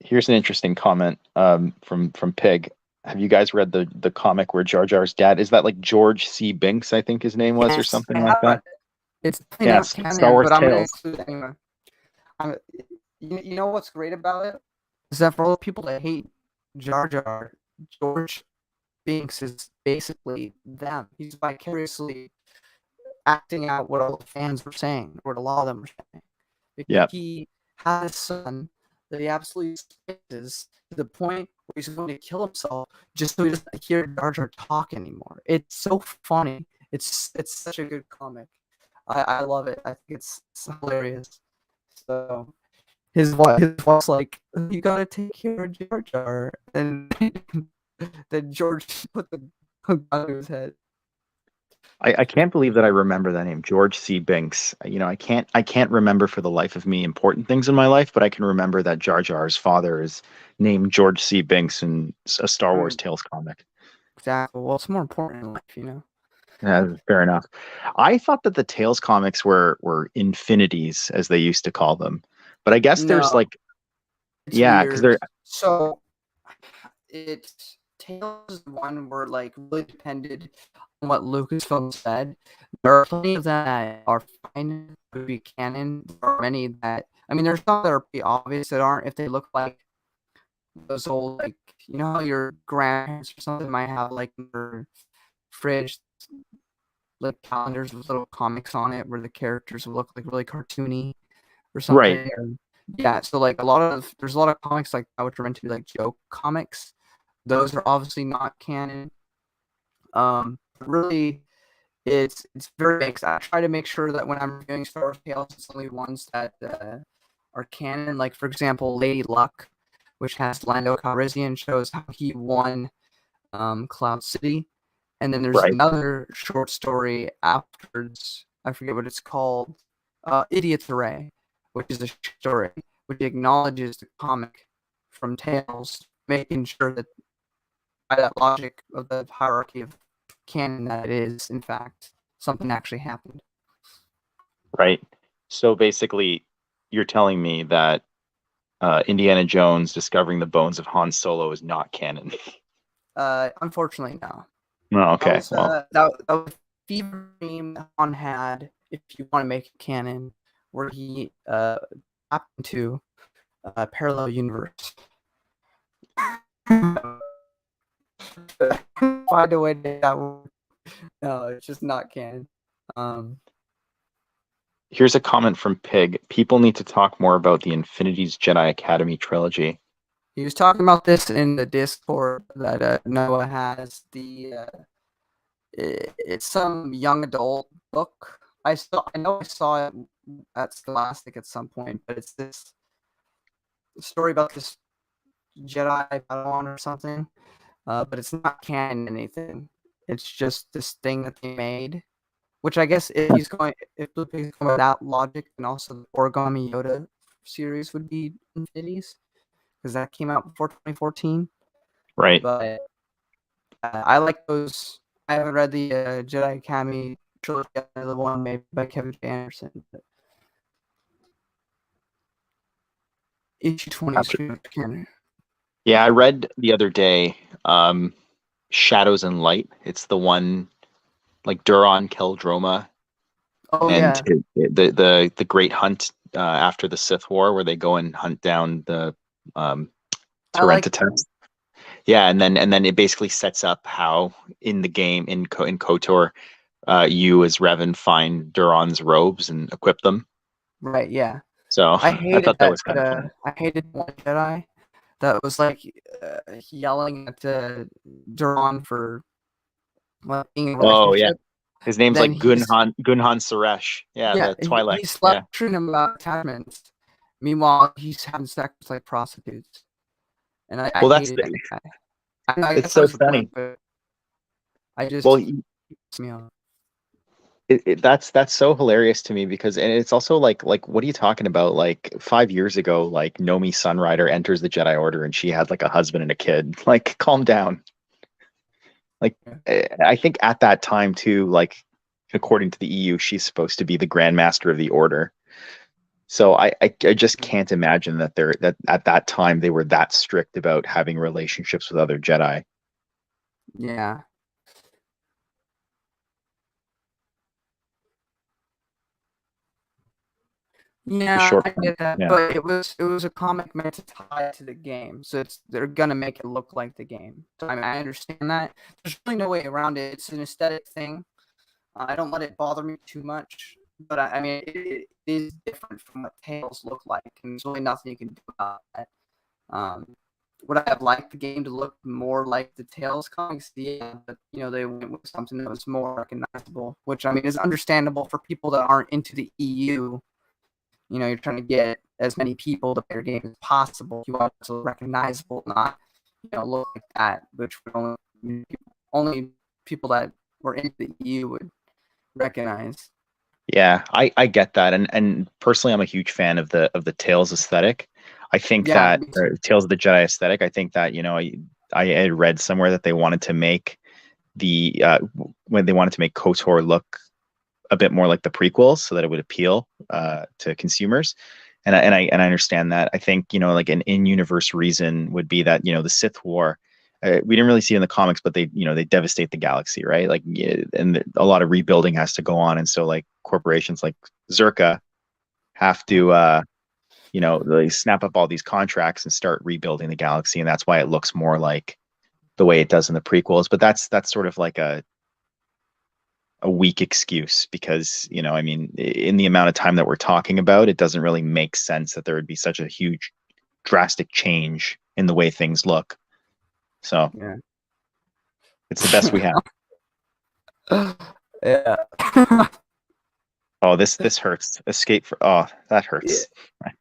Here's an interesting comment from Pig. Have you guys read the comic where Jar Jar's dad is that like George C. Binks, I think his name was, or something like that? It's not canon, Star Wars but Tales. I'm gonna include it anyway. You know what's great about it is that for all the people that hate Jar Jar, George Binks is basically them. He's vicariously acting out what all the fans were saying, what a lot of them were saying. Because he has a son that he absolutely despises to the point where he's going to kill himself just so he doesn't hear Jar Jar talk anymore. It's so funny. It's such a good comic. I love it. I think it's hilarious. So his wife's like, you gotta take care of Jar Jar, and then George put the gun to his head. I can't believe that I remember that name, George C. Binks. I can't remember for the life of me important things in my life, but I can remember that Jar Jar's father is named George C. Binks in a Star Wars Tales comic. Exactly. Well, it's more important in life, Yeah, fair enough. I thought that the Tales comics were infinities, as they used to call them, but I guess there's like, because they're so Tales is the one where like really depended on what Lucasfilm said. There are plenty of them that are fine to be canon. There are many that there's some that are pretty obvious that aren't if they look like those old like how your grandparents or something might have like in their fridge like calendars with little comics on it where the characters will look like really cartoony or something. Right. Yeah, so like there's a lot of comics like that which are meant to be like joke comics. Those are obviously not canon. Really, it's very mixed. I try to make sure that when I'm reviewing Star Wars Tales, it's only ones that are canon. Like for example, Lady Luck, which has Lando Calrissian, shows how he won Cloud City, and then there's Right. another short story afterwards. I forget what it's called. Idiot's Array, which is a story which acknowledges the comic from Tales, making sure that by that logic of the hierarchy of canon that it is, in fact, something actually happened. Right. So basically, you're telling me that Indiana Jones discovering the bones of Han Solo is not canon. Unfortunately, no. Oh, okay. That was a fever dream Han had, if you want to make it canon, where he tapped into a parallel universe. By the way, that one, no, it's just not canon. Here's a comment from Pig. People need to talk more about the Infinity's Jedi Academy trilogy. He was talking about this in the Discord that Noah has. It's some young adult book. I know I saw it at Scholastic at some point, but it's this story about this Jedi Padawan or something. But it's not canon anything. It's just this thing that they made. Which I guess if Blue Pig's going with that logic, and also the Origami Yoda series would be Infinities, because that came out before 2014. Right. But I like those. I haven't read the Jedi Academy trilogy, the one made by Kevin J. Anderson. But issue 20 is canon. Yeah, I read the other day Shadows and Light. It's the one like Duron Keldroma. Oh, and yeah. The great hunt after the Sith War, where they go and hunt down the Terentatex. Yeah, and then it basically sets up how in the game in KOTOR, you as Revan find Duron's robes and equip them. Right. Yeah. So I hated that was kind of fun. I hated one Jedi that was like yelling at Duron for being in a relationship. Oh yeah, his name's then like Gunhan Suresh. Yeah, the Twi'lek. He's lecturing him about attachments. Meanwhile, he's having sex with like prostitutes, and I hated that guy. It's so funny. I just that's so hilarious to me because, and it's also like what are you talking about? Like 5 years ago, like Nomi Sunrider enters the Jedi Order and she had like a husband and a kid. Like, calm down. Like, I think at that time too, like according to the EU, she's supposed to be the Grand Master of the Order. So I just can't imagine that that at that time they were that strict about having relationships with other Jedi. Yeah. Yeah, I get that, yeah. but it was a comic meant to tie to the game, so they're gonna make it look like the game. So I understand that. There's really no way around it. It's an aesthetic thing. I don't let it bother me too much, but it is different from what Tales look like, and there's really nothing you can do about that. Would I have liked the game to look more like the Tales comics? Yeah, but they went with something that was more recognizable, which is understandable for people that aren't into the EU. You're trying to get as many people to play your game as possible. You want it to look recognizable, not look like that, which would only people that were into the EU would recognize. Yeah, I get that, and personally, I'm a huge fan of the Tales aesthetic. I think that Tales of the Jedi aesthetic. I think that I had read somewhere that they wanted to make when they wanted to make KOTOR look a bit more like the prequels, so that it would appeal to consumers. And I understand that. I think like an in-universe reason would be that the Sith War, we didn't really see it in the comics, but they devastate the galaxy, right? Like, and a lot of rebuilding has to go on, and so like corporations like Zerka have to they snap up all these contracts and start rebuilding the galaxy, and that's why it looks more like the way it does in the prequels. But that's sort of like a weak excuse, because I mean, in the amount of time that we're talking about, it doesn't really make sense that there would be such a huge drastic change in the way things look. So Yeah. it's the best we have. Yeah. Oh, this hurts. Escape for that hurts. Yeah.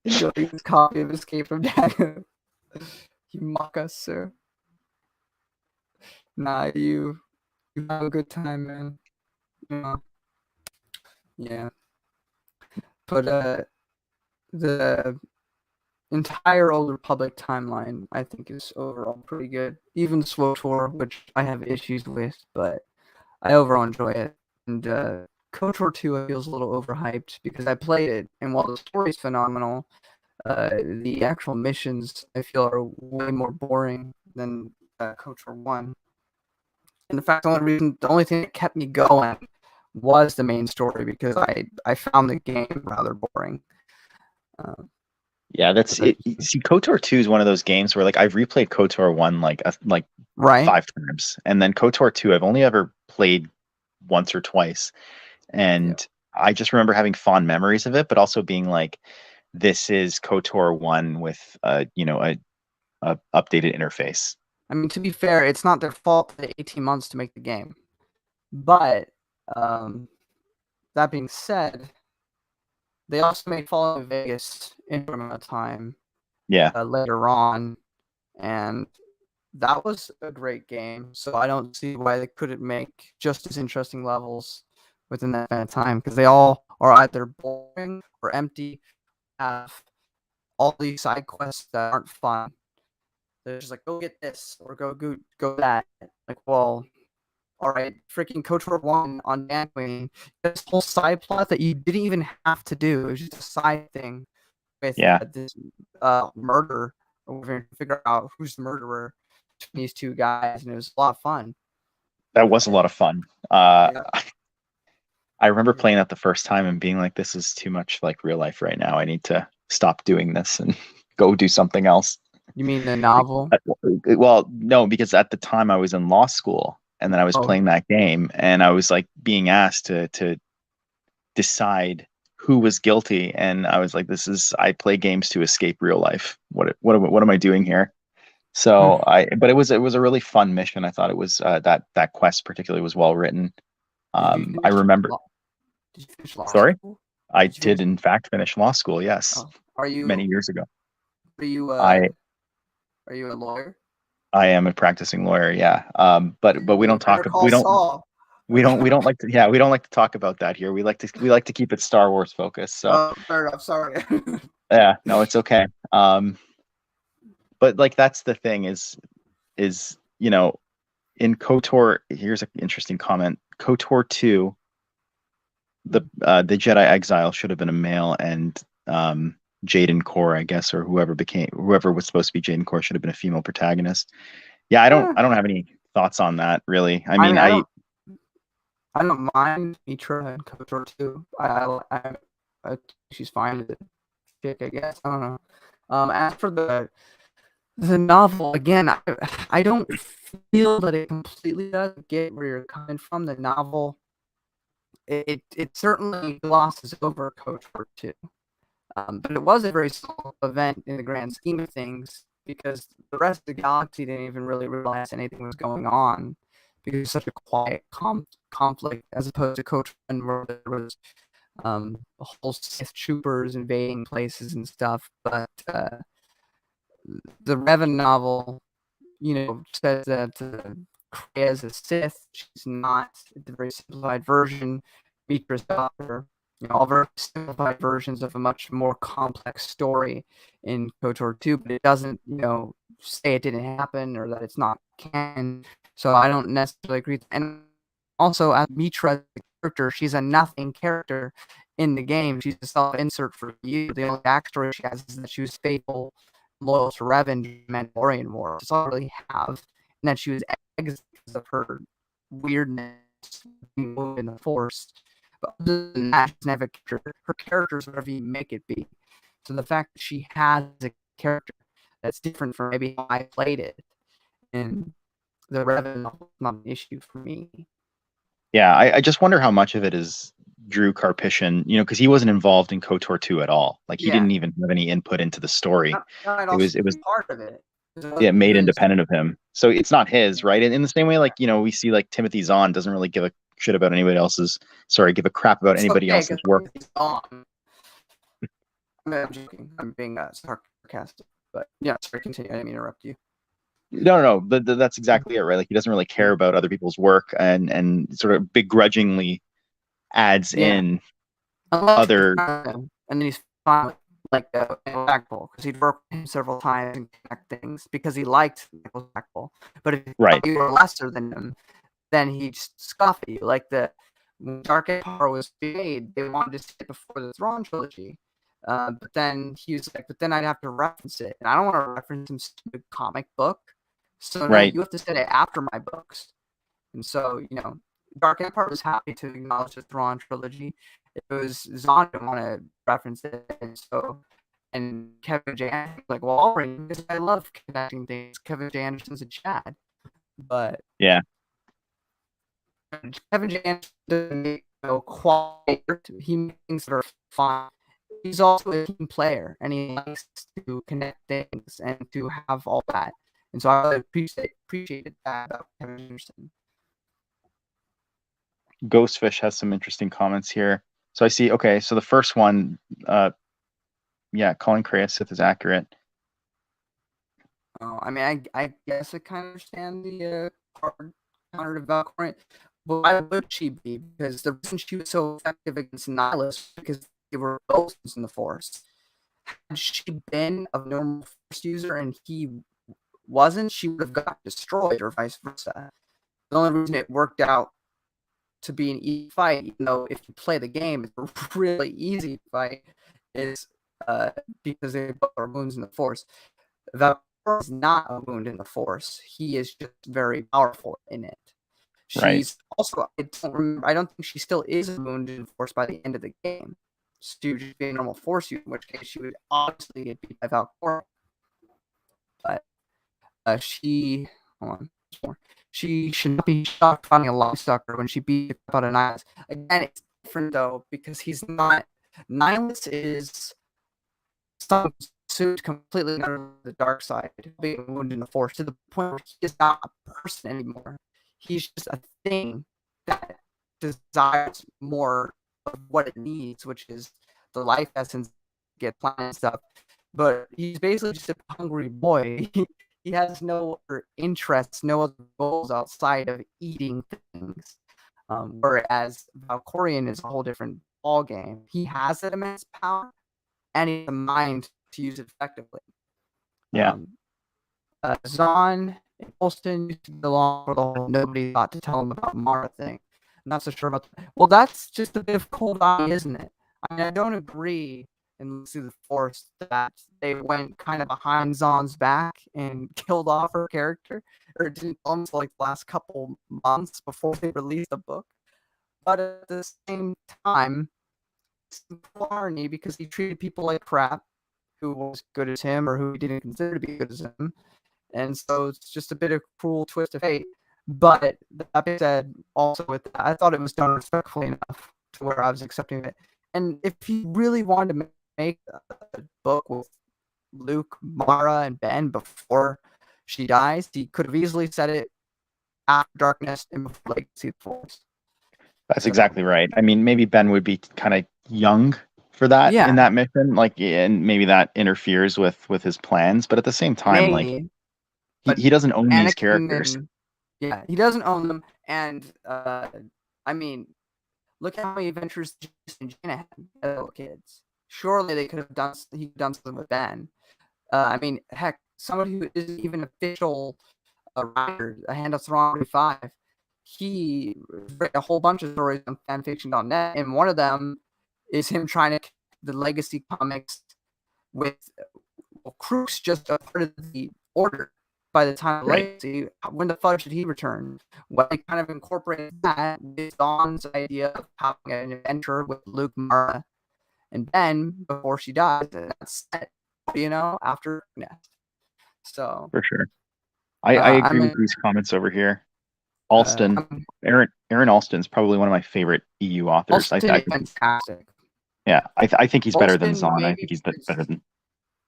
Enjoying this copy of Escape from Dagon. You mock us, sir. Nah, you have a good time, man. Yeah. But the entire Old Republic timeline, I think, is overall pretty good. Even SWTOR, which I have issues with, but I overall enjoy it. And KOTOR 2 feels a little overhyped because I played it, and while the story's phenomenal, the actual missions I feel are way more boring than KOTOR 1. And in fact, the only thing that kept me going was the main story, because I found the game rather boring. Yeah, that's it. See, KOTOR 2 is one of those games where, like, I've replayed KOTOR 1 like right? 5 times, and then KOTOR 2 I've only ever played once or twice, and I just remember having fond memories of it, but also being like, this is KOTOR 1 with a updated interface. I mean, to be fair, it's not their fault that 18 months to make the game. But that being said, they also made Fallout Vegas in a amount of time. Yeah. Later on, and that was a great game. So I don't see why they couldn't make just as interesting levels within that amount of time, because they all are either boring or empty, have all these side quests that aren't fun. They're just like, go get this or go that. Like, well, all right, freaking KOTOR 1 on Dantooine, this whole side plot that you didn't even have to do. It was just a side thing with this murder, or we're going to figure out who's the murderer between these two guys, and it was a lot of fun. That was a lot of fun. I remember playing that the first time and being like, this is too much like real life right now. I need to stop doing this and go do something else. You mean the novel? Well, no, because at the time I was in law school, and then I was playing that game, and I was like being asked to decide who was guilty, and I was like, I play games to escape real life. What am I doing here? So but it was a really fun mission. I thought it was that quest particularly was well written. I remember. Did you finish law Sorry? school? I did in fact finish law school. Yes. Are you many years ago? Are you are you a lawyer? I am a practicing lawyer. Yeah. But we don't talk. We don't like to. We don't like to talk about that here. We like to keep it Star Wars focused. So. Fair enough. Sorry. Yeah. No, it's okay. But like that's the thing is in KOTOR. Here's an interesting comment. KOTOR 2. The Jedi Exile should have been a male, and Jaden Core, I guess, or whoever was supposed to be Jaden Core should have been a female protagonist. Yeah, I don't have any thoughts on that really. I mean, I don't mind Mitra and KOTOR 2. I she's fine with it. Chick, I guess. I don't know. As for the novel, again, I don't feel that it completely does get where you're coming from. The novel, it certainly glosses over KOTOR 2. But it was a very small event in the grand scheme of things, because the rest of the galaxy didn't even really realize anything was going on, because it was such a quiet conflict, as opposed to KOTOR 1, where there was a whole Sith troopers invading places and stuff. But the Revan novel, says that Kreia is a Sith. She's not. It's a very simplified version. Mitra's daughter. All very simplified versions of a much more complex story in KOTOR 2, but it doesn't, say it didn't happen or that it's not canon. So I don't necessarily agree. And also, as Mitra, the character, she's a nothing character in the game. She's a self-insert for you. The only backstory she has is that she was faithful loyal to Revan during the Mandalorian War. That's all I really have. And that she was exiled because of her weirdness being moved in the Force. But other than that, she doesn't have a character. Her character is whatever you make it be. So the fact that she has a character that's different from maybe how I played it, and the Revan is not an issue for me. Yeah, I just wonder how much of it is Drew Karpyshyn, because he wasn't involved in KOTOR 2 at all. Like he didn't even have any input into the story. It was part of it. Made independent of him. So it's not his, right? And in the same way, like, we see like Timothy Zahn doesn't really give a shit about anybody else's, give a crap about anybody else's work. I'm joking. I'm being sarcastic. But yeah, sorry, continue. I didn't mean to interrupt you. No. That's exactly it, right? Like he doesn't really care about other people's work and sort of begrudgingly adds in other. And then he's finally like Stackpole, because he'd worked with him several times and connect things because he liked Michael Stackpole. But if you were lesser than him, then he'd scoff at you. Like when Dark Empire was made, they wanted to see it before the Thrawn trilogy. But then he was like, but then I'd have to reference it. And I don't want to reference some stupid comic book. So now you have to set it after my books. And so, Dark Empire was happy to acknowledge the Thrawn trilogy. It was Zahn didn't want to reference it. And Kevin J. Anderson was like, well, I'll bring it because I love connecting things. Kevin J. Anderson's a Chad. But yeah. Kevin J. Anderson doesn't make quality. He makes things that are fun. He's also a team player, and he likes to connect things and to have all that. And so I really appreciated that about Kevin Anderson. Ghostfish has some interesting comments here. So I see, okay, so the first one, calling Kreia Sith is accurate. Oh, I mean, I guess I kind of understand the counter to Valkyrie, but why would she be? Because the reason she was so effective against Nihilus because they were ghosts in the Force. Had she been a normal Force user and he wasn't, she would have got destroyed, or vice versa. The only reason it worked out to be an easy fight, even though if you play the game, it's a really easy fight, is because they both are wounds in the Force. Valkyrie is not a wound in the Force. He is just very powerful in it. She's also, I don't think she still is a wound in the Force by the end of the game. She would just be a normal Force user, in which case she would obviously get beat by Valkyrie. But she should not be shocked finding a Locksucker when she beat out a Nihilus. Again, it's different though, because he's not. Nihilus is some suit completely under the dark side, being wounded in the Force, to the point where he is not a person anymore. He's just a thing that desires more of what it needs, which is the life essence, get planet stuff. But he's basically just a hungry boy. He has no other interests, no other goals outside of eating things. Whereas Valkorian is a whole different ball game. He has that immense power, and he has a mind to use it effectively. Yeah. Zahn and Holston used to get along for the whole nobody thought to tell him about Mara thing. I'm not so sure about that. Well, that's just a bit of cold eye, isn't it? I mean, I don't agree in Lucy the Force that they went kind of behind Zahn's back and killed off her character, or didn't almost like the last couple months before they released the book. But at the same time, it's irony because he treated people like crap who was good as him or who he didn't consider to be good as him. And so it's just a bit of a cruel twist of fate. But that being said, also with that, I thought it was done respectfully enough to where I was accepting it. And if he really wanted to make a book with Luke, Mara, and Ben before she dies, he could have easily said it after Darkness and before Legacy of the Force. That's exactly right. I mean, maybe Ben would be kind of young for that in that mission, and maybe that interferes with his plans. But at the same time, he doesn't own these characters. He doesn't own them. And I mean, look how many adventures Jason and Jaina had as little kids. Surely they could have done something with Ben. I mean, heck, somebody who isn't even official writer, a Hand of Thrawn 45, he wrote a whole bunch of stories on fanfiction.net, and one of them is him trying to the Legacy comics with well, Crook's just a part of the order by the time of Legacy. When the fuck should he return? Well, they kind of incorporated that with Dawn's idea of having an adventure with Luke, Mara, and Ben before she dies. And that's set, after Nest. So for sure. I agree with these comments over here. Alston, Aaron Alston is probably one of my favorite EU authors. Alston is fantastic. Yeah, I think he's better than Zahn. I think he's better than.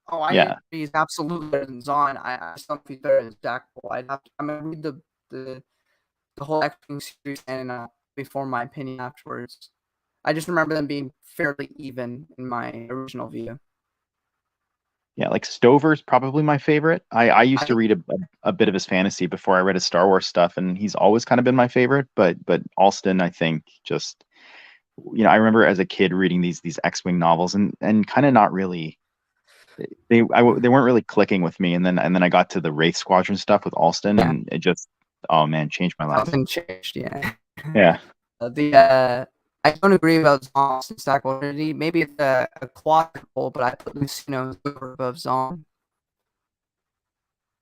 Oh, I agree. He's absolutely better than Zahn. I just don't think he's better than Stackpole. I'm gonna read the whole X-Wing series and before my opinion afterwards. I just remember them being fairly even in my original view. Yeah, like Stover's probably my favorite. I used to read a bit of his fantasy before I read his Star Wars stuff, and he's always kind of been my favorite. But Alston, I think, just I remember as a kid reading these X-Wing novels and kind of not really. They weren't really clicking with me, and then I got to the Wraith Squadron stuff with Alston, and it just changed my life. Something changed, yeah. Yeah. I don't agree about Zahn and Stackpole. Maybe it's a quadruple, but I put Lucino above Zahn,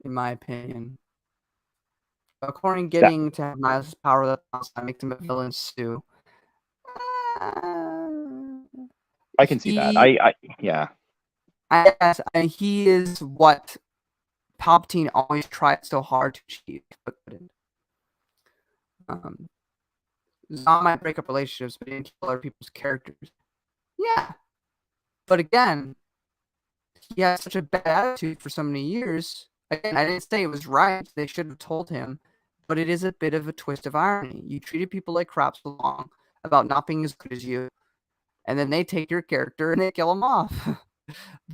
in my opinion. According getting to have Niles' power that makes him a villain too. I can see that. Yeah. He is what Palpatine always tried so hard to achieve, but couldn't. Zahn might break up relationships, but he didn't kill other people's characters. Yeah. But again, he had such a bad attitude for so many years. Again, I didn't say it was right. They should have told him. But it is a bit of a twist of irony. You treated people like crap so long about not being as good as you, and then they take your character and they kill him off.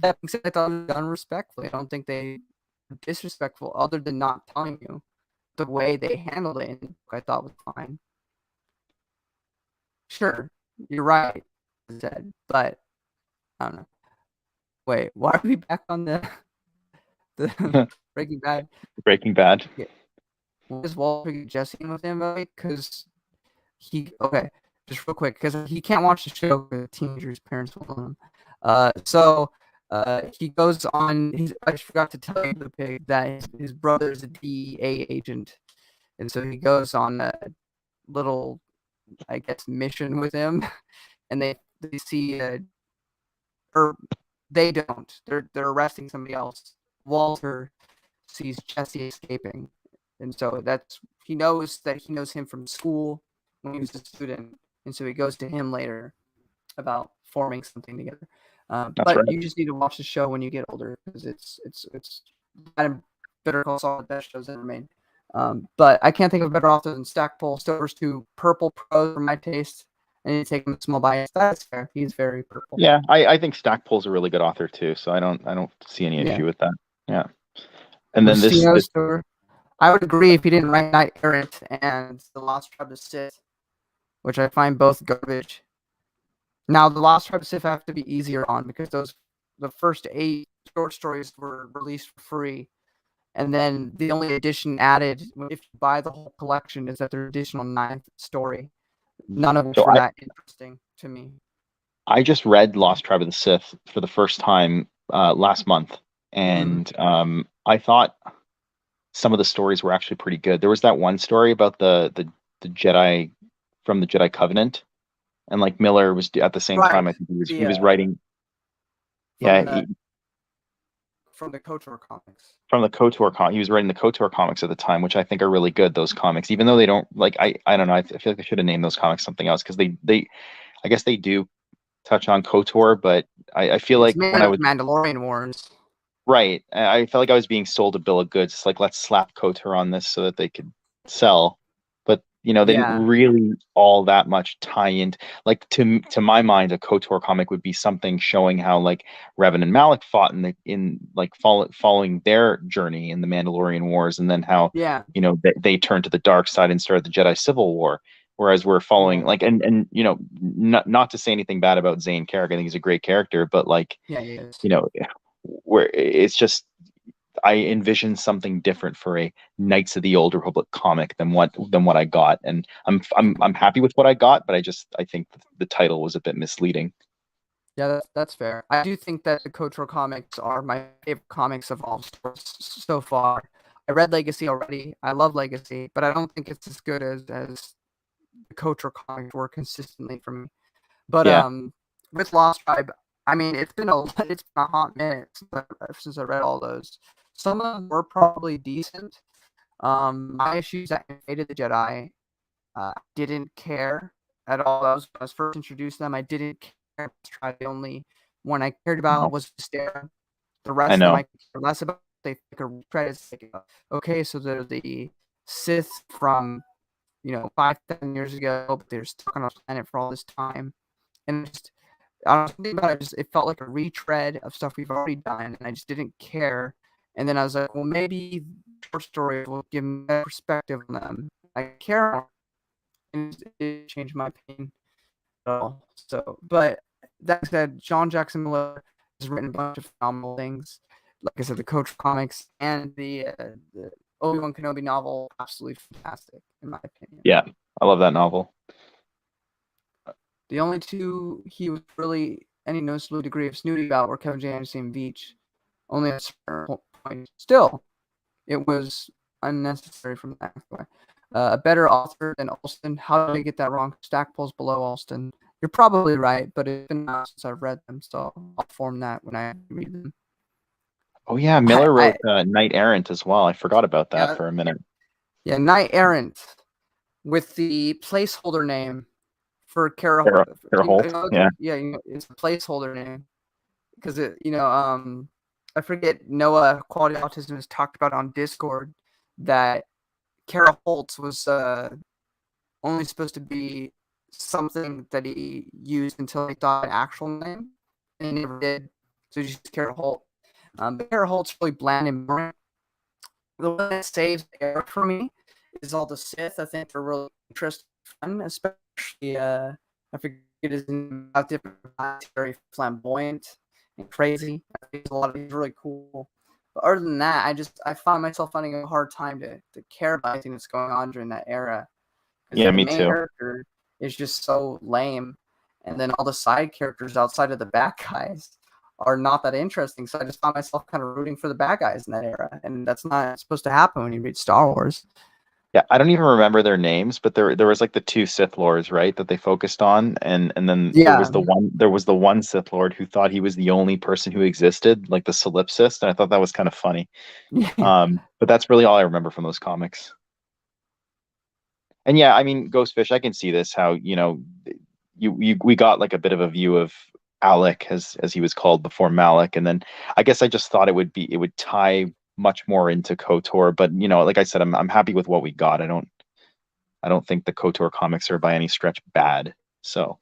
That being said, I thought it was done respectfully. I don't think they were disrespectful, other than not telling you. The way they handled it, I thought was fine. Sure, you're right, I said, but I don't know. Wait, why are we back on the Breaking Bad? Breaking Bad. Yeah. What is Walter get Jesse in with him? Because just real quick, because he can't watch the show because teenagers' parents will him. So he goes on. I forgot to tell you, the pig, that his brother is a DEA agent, and so he goes on a little, I guess, mission with him, and they see, or they don't. They're arresting somebody else. Walter sees Jesse escaping, and so he knows him from school when he was a student, and so he goes to him later about forming something together. But right. You just need to watch the show when you get older, because it's Better Call Saul, the best shows ever made. But I can't think of a better author than Stackpole. Stover's too purple prose for my taste, and you take him a small bias. That's fair. He's very purple. Yeah, I think Stackpole's a really good author too, so I don't see any issue with that. Yeah. And then this I would agree if he didn't write Knight Errant and The Lost Tribe of Sith, which I find both garbage. Now, The Lost Tribe of Sith I have to be easier on, because the first 8 short stories were released for free. And then the only addition added, if you buy the whole collection, is that there's additional 9th story. None of which were that interesting to me. I just read Lost Tribe of the Sith for the first time last month, and I thought some of the stories were actually pretty good. There was that one story about the Jedi from the Jedi Covenant, and like Miller was at the same time. I think he was writing. From the KOTOR comics. From the KOTOR he was writing the KOTOR comics at the time, which I think are really good. Those comics, even though they don't I don't know. I feel like I should have named those comics something else, because they I guess they do touch on KOTOR, but I feel like when I was Mandalorian Wars. Right. I felt like I was being sold a bill of goods. It's like, let's slap KOTOR on this so that they could sell. But, they didn't really all that much tie into, like, to my mind, a KOTOR comic would be something showing how, like, Revan and Malak fought following their journey in the Mandalorian Wars, and then how, they turned to the dark side and started the Jedi Civil War. Whereas we're following, not to say anything bad about Zane Carrick. I think he's a great character, but, like, he is. Where it's just, I envision something different for a Knights of the Old Republic comic than what I got, and I'm happy with what I got, but I think the title was a bit misleading. Yeah, that's fair. I do think that the KOTOR comics are my favorite comics of all so far. I read Legacy already. I love Legacy, but I don't think it's as good as the KOTOR comics were consistently for me. But Yeah. with Lost Tribe, I mean, it's been a hot minute since I read all those. Some of them were probably decent. My issues that invaded the Jedi, didn't care at all. That was when I was first introduced to them. I didn't care. Tribe the only one I cared about No, was Vistera. The I rest of them know. I care less about. They credits like, okay, so they're the Sith from 5,000 years ago, but they're stuck on our planet for all this time. And just I don't know, something about it, it felt like a retread of stuff we've already done, and I just didn't care. And then I was like, well, maybe short stories will give me a perspective on them. I care more, and it changed my opinion at all. So, but that said, John Jackson Miller has written a bunch of phenomenal things. Like I said, the Coach comics and the Obi-Wan Kenobi novel, absolutely fantastic in my opinion. Yeah, I love that novel. The only two he was really any noticeable degree of snooty about were Kevin J. Anderson and Veach. Only at a certain point. Still, it was unnecessary from that point. A better author than Alston. How did I get that wrong? Stackpole's below Alston. You're probably right, but it's been a while since I've read them, so I'll form that when I read them. Oh yeah, I, Miller I wrote Knight Errant as well. I forgot about that yeah, for a minute. yeah, Knight Errant with the placeholder name for Kara. Sarah Holt. Yeah. Yeah, it's a placeholder name because I forget Noah Quality Autism has talked about on Discord that Kara Holtz was only supposed to be something that he used until he thought an actual name, and he never did. So he's just Kara Holt. But Kara Holt's really bland and boring. The one that saves the air for me is all the Sith. I think they're really interesting, fun, especially I forget his name, different, very flamboyant and crazy. I think a lot of these really cool. But other than that, I find myself finding a hard time to care about anything that's going on during that era. Because Yeah, the me main too. character is just so lame, and then all the side characters outside of the bad guys are not that interesting. So I just found myself kind of rooting for the bad guys in that era, and that's not supposed to happen when you read Star Wars. Yeah, I don't even remember their names, but there was like the two Sith Lords, right, that they focused on, and then Yeah, there was the one Sith Lord who thought he was the only person who existed, like the solipsist, and I thought that was kind of funny. But that's really all I remember from those comics. And yeah, I mean, Ghostfish, I can see this how, we got like a bit of a view of Alec as he was called before Malik, and then I guess I just thought it would tie much more into KOTOR, but like I said, I'm happy with what we got. I don't think the KOTOR comics are by any stretch bad. So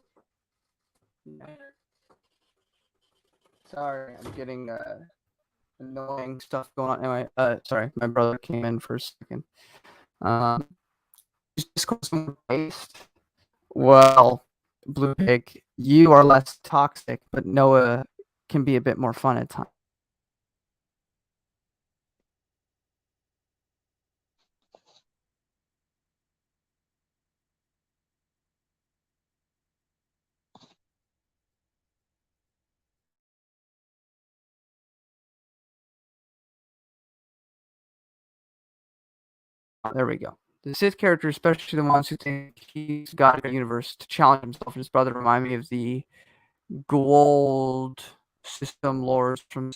sorry, I'm getting annoying stuff going on. Anyway, sorry, my brother came in for a second. Um, based. Well, Blue Pig, you are less toxic, but Noah can be a bit more fun at times. There we go. The Sith characters, especially the ones who think he's got a universe to challenge himself and his brother, remind me of the gold system lords from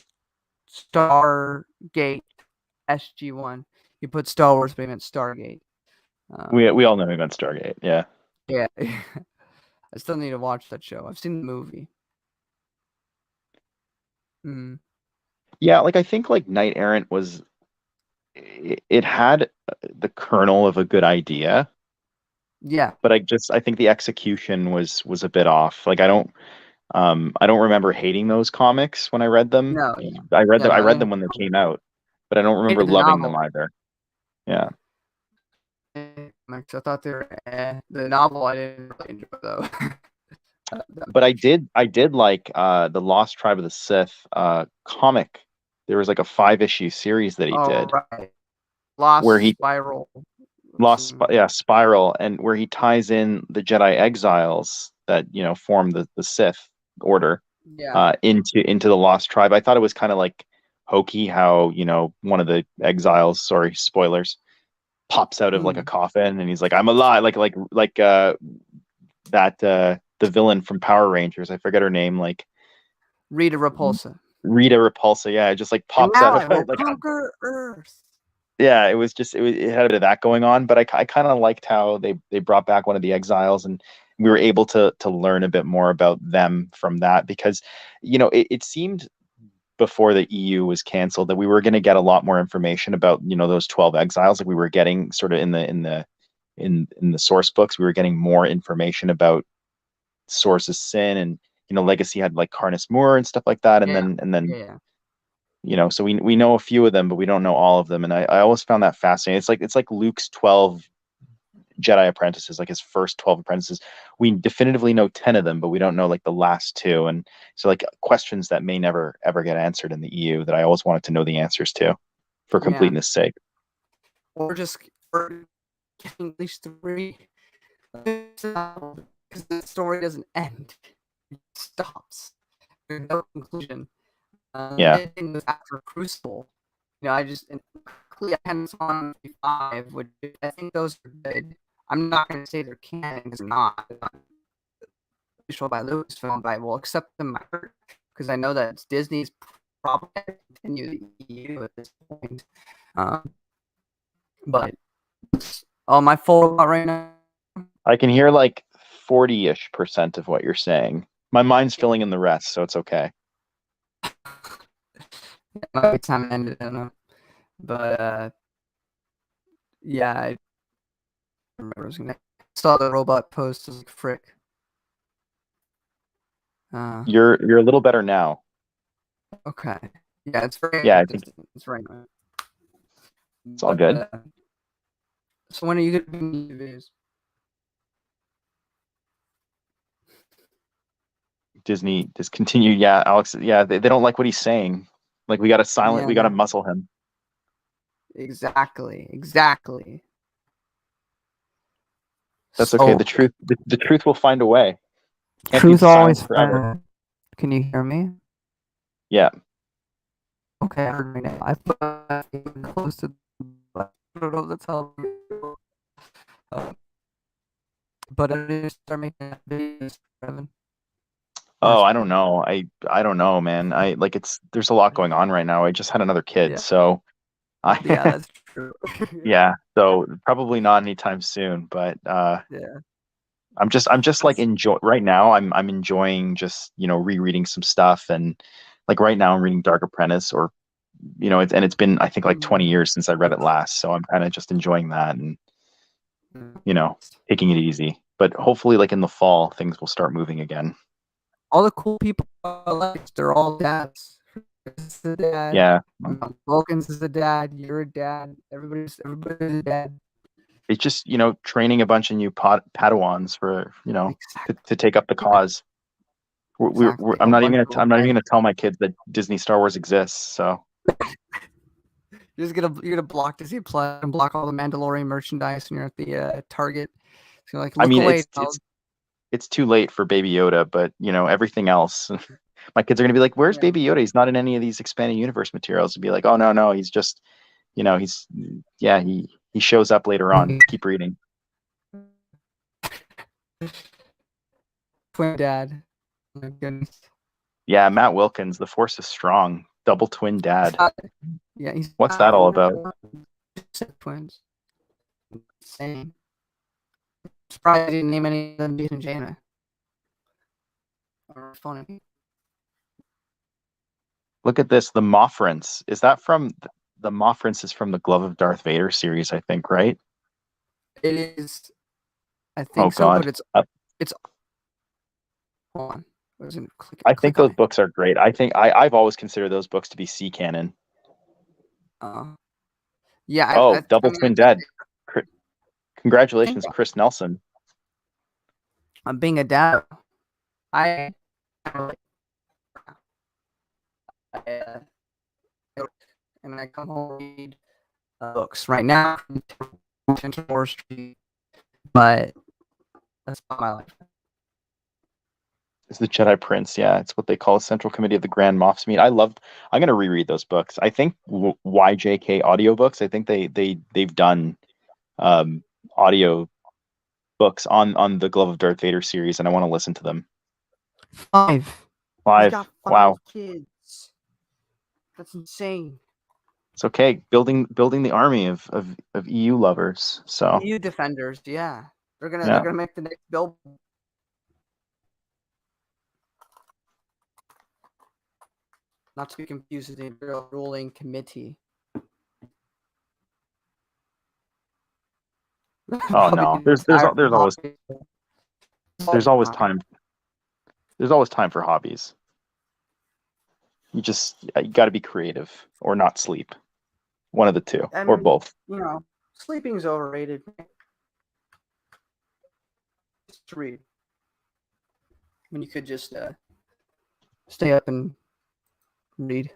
Stargate SG1. He put Star Wars, but he meant Stargate. we all know him on Stargate. Yeah. Yeah. I still need to watch that show. I've seen the movie. Mm. Yeah, like I think like Knight Errant was it had the kernel of a good idea, Yeah. but I think the execution was a bit off. Like I don't remember hating those comics when I read them. No. Yeah. I read No. them when they came out, but I don't remember Hated the loving them novel. either. Yeah. I thought they were the novel I didn't really enjoy though. But I did like the Lost Tribe of the Sith comic. There was like a 5-issue series that he Oh did right. Lost where he Spiral. Spiral, and where he ties in the Jedi exiles that form the Sith order. Yeah. into the Lost Tribe. I thought it was kind of like hokey how, one of the exiles, sorry, spoilers, pops out of like a coffin and he's like, I'm alive, like that the villain from Power Rangers, I forget her name, like Rita Repulsa. Rita Repulsa, yeah, it just like And pops now out of I will like conquer Earth. yeah, it had a bit of that going on, but I kind of liked how they brought back one of the exiles and we were able to learn a bit more about them from that because it seemed before the EU was canceled that we were going to get a lot more information about those 12 exiles. Like we were getting sort of in the source books, we were getting more information about Source's sin, and Legacy had like Carnus Moore and stuff like that, and then so we know a few of them, but we don't know all of them, and I always found that fascinating. It's like Luke's 12 Jedi apprentices, like his first 12 apprentices. We definitively know 10 of them, but we don't know like the last two. And so like questions that may never ever get answered in the EU that I always wanted to know the answers to for completeness sake. Or just getting at least 3 because the story doesn't end. It stops. There's no conclusion. Yeah. Anything was after Crucible. I had on 5, which I think those are good. I'm not going to say they're canon because they're not. Show by Lucasfilm, but I will accept them because I know that Disney's probably going to continue the EU at this point. But my full right now. I can hear like 40-ish% of what you're saying. My mind's filling in the rest, so it's okay. My time ended, I don't know. But yeah, I remember I was gonna saw the robot post. I was like, frick. You're a little better now. Okay. Yeah, it's very. Yeah, I think it's right. It's all good. So when are you gonna be videos? Disney discontinued. Yeah, Alex. Yeah, they don't like what he's saying. Like we got to we got to muscle him. Exactly. That's okay. The truth will find a way. Can't truth always forever. Can you hear me? Yeah. Okay, I heard me now. I put close to. I don't know. That's how. But I didn't start making videos, Evan. Oh, I don't know. I don't know, man. There's a lot going on right now. I just had another kid, so yeah, that's true. Yeah, so probably not anytime soon, but yeah. I'm just like right now I'm enjoying just, rereading some stuff, and like right now I'm reading Dark Apprentice, or it's been I think like 20 years since I read it last, so I'm kind of just enjoying that and taking it easy. But hopefully like in the fall things will start moving again. All the cool people they're all dads. The dad. Yeah. Vulcan's is a dad. You're a dad. Everybody's a dad. It's just, training a bunch of new Padawans for, to take up the cause. I'm not even gonna tell my kids that Disney Star Wars exists. So you're gonna block Disney Plus and block all the Mandalorian merchandise, and you're at the Target. So like, look away, it's too late for Baby Yoda, but everything else. My kids are gonna be like, "Where's Baby Yoda? He's not in any of these expanded universe materials." And be like, "Oh no, he's just, he shows up later on. Keep reading." Twin dad. Oh my goodness. Yeah, Matt Wilkins. The Force is strong. Double twin dad. Yeah, what's that all about? Twins. Same. Surprised I didn't name any of them Beat and Jaina. Or funny. Look at this. The Moffrents. Is that from the Moffrents? Is from the Glove of Darth Vader series, I think, right? It is. I think so, God. but it's. Hold on. I think those books are great. I think I've always considered those books to be C canon. Yeah. Double twin dad. Congratulations, Chris Nelson. I'm being a dad. And I come home and read books right now. But that's not my life. Is the Jedi Prince. Yeah, it's what they call a Central Committee of the Grand Moff's Meet. I loved. I'm gonna reread those books. I think YJK audiobooks. I think they've done um audio books on the Glove of Darth Vader series, and I want to listen to them. 5. He's got 5. 5 Wow. kids. That's insane. It's okay. Building the army of EU lovers. So EU defenders, yeah. They're yeah. gonna make the next bill. Not to be confused with the Imperial Ruling Committee. Oh no. There's always time. There's always time for hobbies. You got to be creative or not sleep. One of the two, I or mean, both. Sleeping is overrated. Just to read. When you could just stay up and read.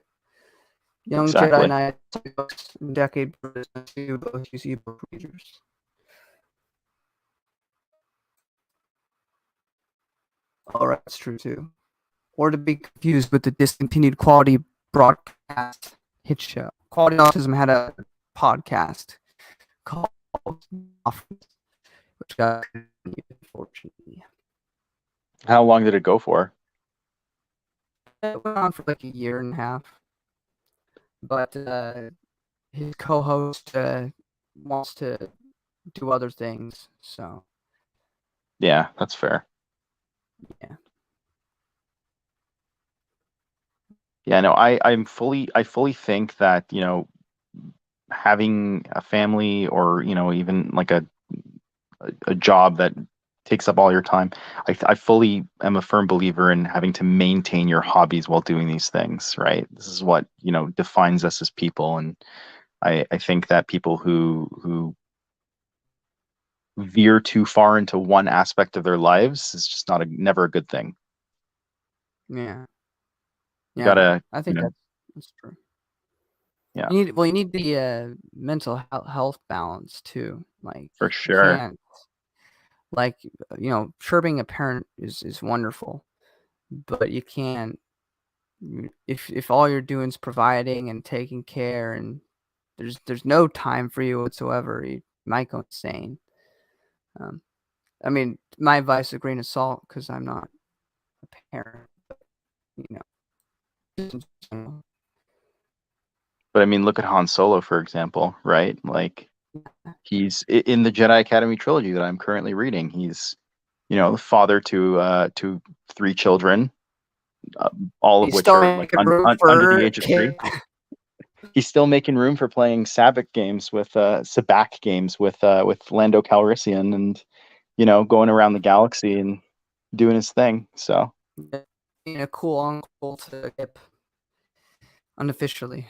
Young Exactly. Jedi Knights books, Decade Brothers, both use ebook readers. All right, that's true too. Or to be confused with the discontinued Quality Broadcast hit show. Quality Autism had a podcast called which got unfortunately. How long did it go for? It went on for like a year and a half. But his co-host wants to do other things, so Yeah, that's fair. yeah. Yeah, no, I fully think that, having a family or, even like a job that takes up all your time, I fully am a firm believer in having to maintain your hobbies while doing these things, right? This is what, defines us as people. And I think that people who veer too far into one aspect of their lives is just never a good thing. Yeah. You Yeah. gotta, I think that's true. yeah, You need the mental health balance too. Like for you sure. can't chirping a parent is wonderful, but you can't if all you're doing is providing and taking care and there's no time for you whatsoever, you might go insane. I mean, my advice is a grain of salt because I'm not a parent, but, just in general. But I mean, look at Han Solo, for example, right? Like he's in the Jedi Academy trilogy that I'm currently reading. He's, the father to 3 children, all of He's which still are like making room under the for age of 3. kids. He's still making room for playing Sabacc games with Lando Calrissian, and going around the galaxy and doing his thing. So Being a cool uncle to Kip unofficially.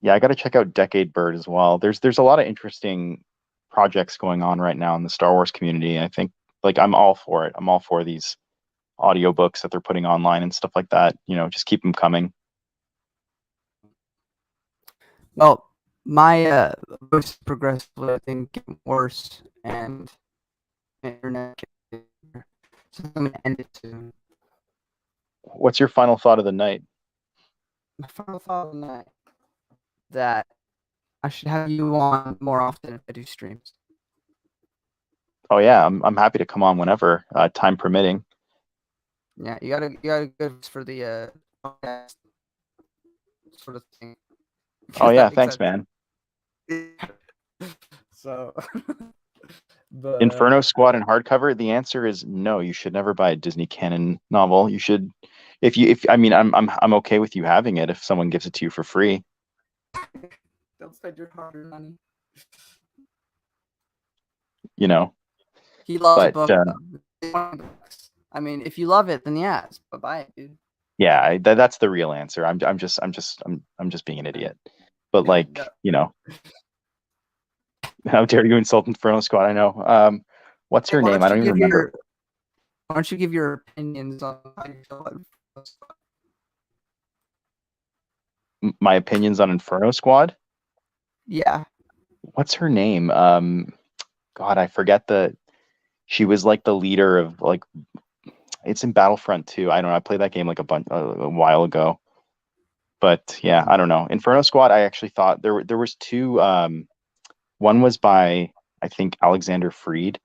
yeah, I got to check out Decade Bird as well. There's a lot of interesting projects going on right now in the Star Wars community. I think like I'm all for it. I'm all for these audiobooks that they're putting online and stuff like that. Just keep them coming. Well, my voice progressively, I think, getting worse, and internet. So I'm gonna end it soon. What's your final thought of the night? My final thought of the night that I should have you on more often if I do streams. Oh yeah, I'm happy to come on whenever, time permitting. Yeah, you gotta go for the podcast sort of thing. Oh yeah, That makes thanks, sense. man. So, but Inferno Squad in hardcover. The answer is no. You should never buy a Disney Canon novel. You should, if I mean, I'm okay with you having it if someone gives it to you for free. don't spend your hard-earned money. But He loves a book. I mean, if you love it, then yeah, buy it, dude. yeah, that's the real answer. I'm just being an idiot. But like, No. How dare you insult Inferno Squad? I know. What's her name? I don't even remember. Why don't you give your opinions on how you feel about Inferno Squad? My opinions on Inferno Squad? Yeah. What's her name? God, I forget she was like the leader of like It's in Battlefront 2. I don't know. I played that game like a while ago. But yeah, I don't know. Inferno Squad, I actually thought there was two. One was by, I think, Alexander Freed.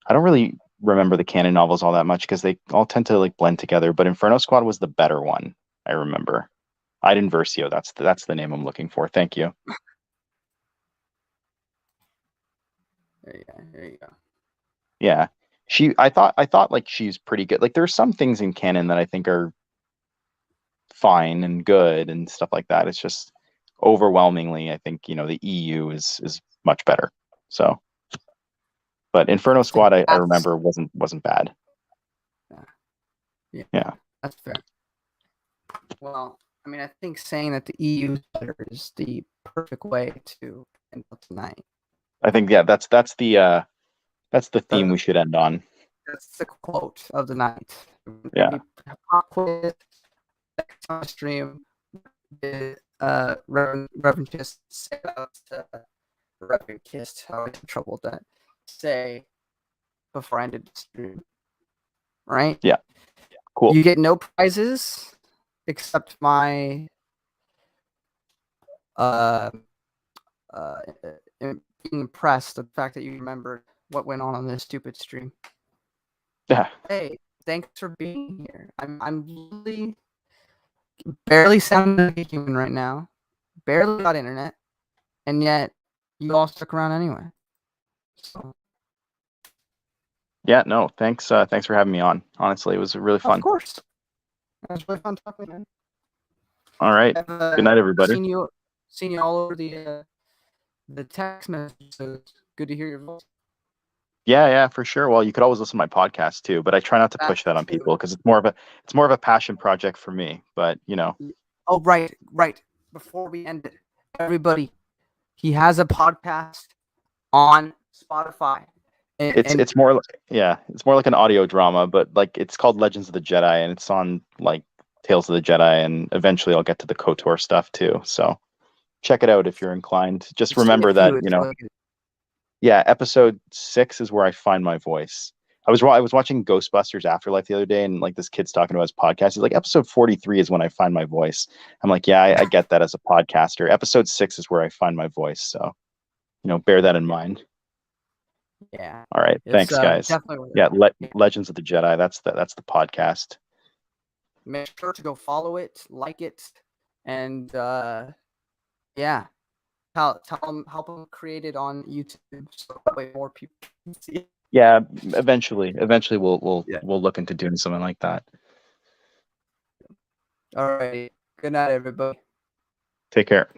I don't really remember the canon novels all that much because they all tend to like blend together. But Inferno Squad was the better one. I remember. Iden Versio. That's the name I'm looking for. Thank you. There you go. Yeah. I thought like she's pretty good. Like there's some things in canon that I think are fine and good and stuff like that. It's just overwhelmingly, I think, the EU is much better. So, but Inferno Squad, I remember wasn't bad. Yeah. That's fair. Well, I mean, I think saying that the EU is better is the perfect way to end up tonight. I think that's the theme we should end on. That's the quote of the night. Yeah. Pop quiz next stream. Reverend Kist say out to Reverend Kist. I was in trouble with that. Say before I ended the stream. Right? Yeah. Cool. You get no prizes except my being impressed at the fact that you remembered what went on this stupid stream. Yeah. Hey, thanks for being here. I'm really barely sounding like a human right now. Barely got internet, and yet you all stuck around anyway. So. Yeah, no, thanks for having me on. Honestly, it was really fun. Of course. It was really fun talking to you. All right. Good night, everybody. Seen you all over the text messages. So it's good to hear your voice. Yeah, for sure. Well, you could always listen to my podcast too, but I try not to push that on people because it's more of a passion project for me. But Oh, right. Before we end it, everybody, he has a podcast on Spotify. It's more like an audio drama, but like it's called Legends of the Jedi, and it's on like Tales of the Jedi, and eventually I'll get to the KOTOR stuff too. So check it out if you're inclined. Just remember that episode 6 is where I find my voice. I was watching Ghostbusters Afterlife the other day, and like this kid's talking about his podcast. He's like, episode 43 is when I find my voice. I'm like, yeah, I get that as a podcaster. Episode 6 is where I find my voice. So, bear that in mind. Yeah. All right. Thanks, guys. Legends of the Jedi. That's the podcast. Make sure to go follow it, like it, and help them create it on YouTube so that way more people can see it. Yeah, eventually we'll look into doing something like that. All right. Good night, everybody. Take care.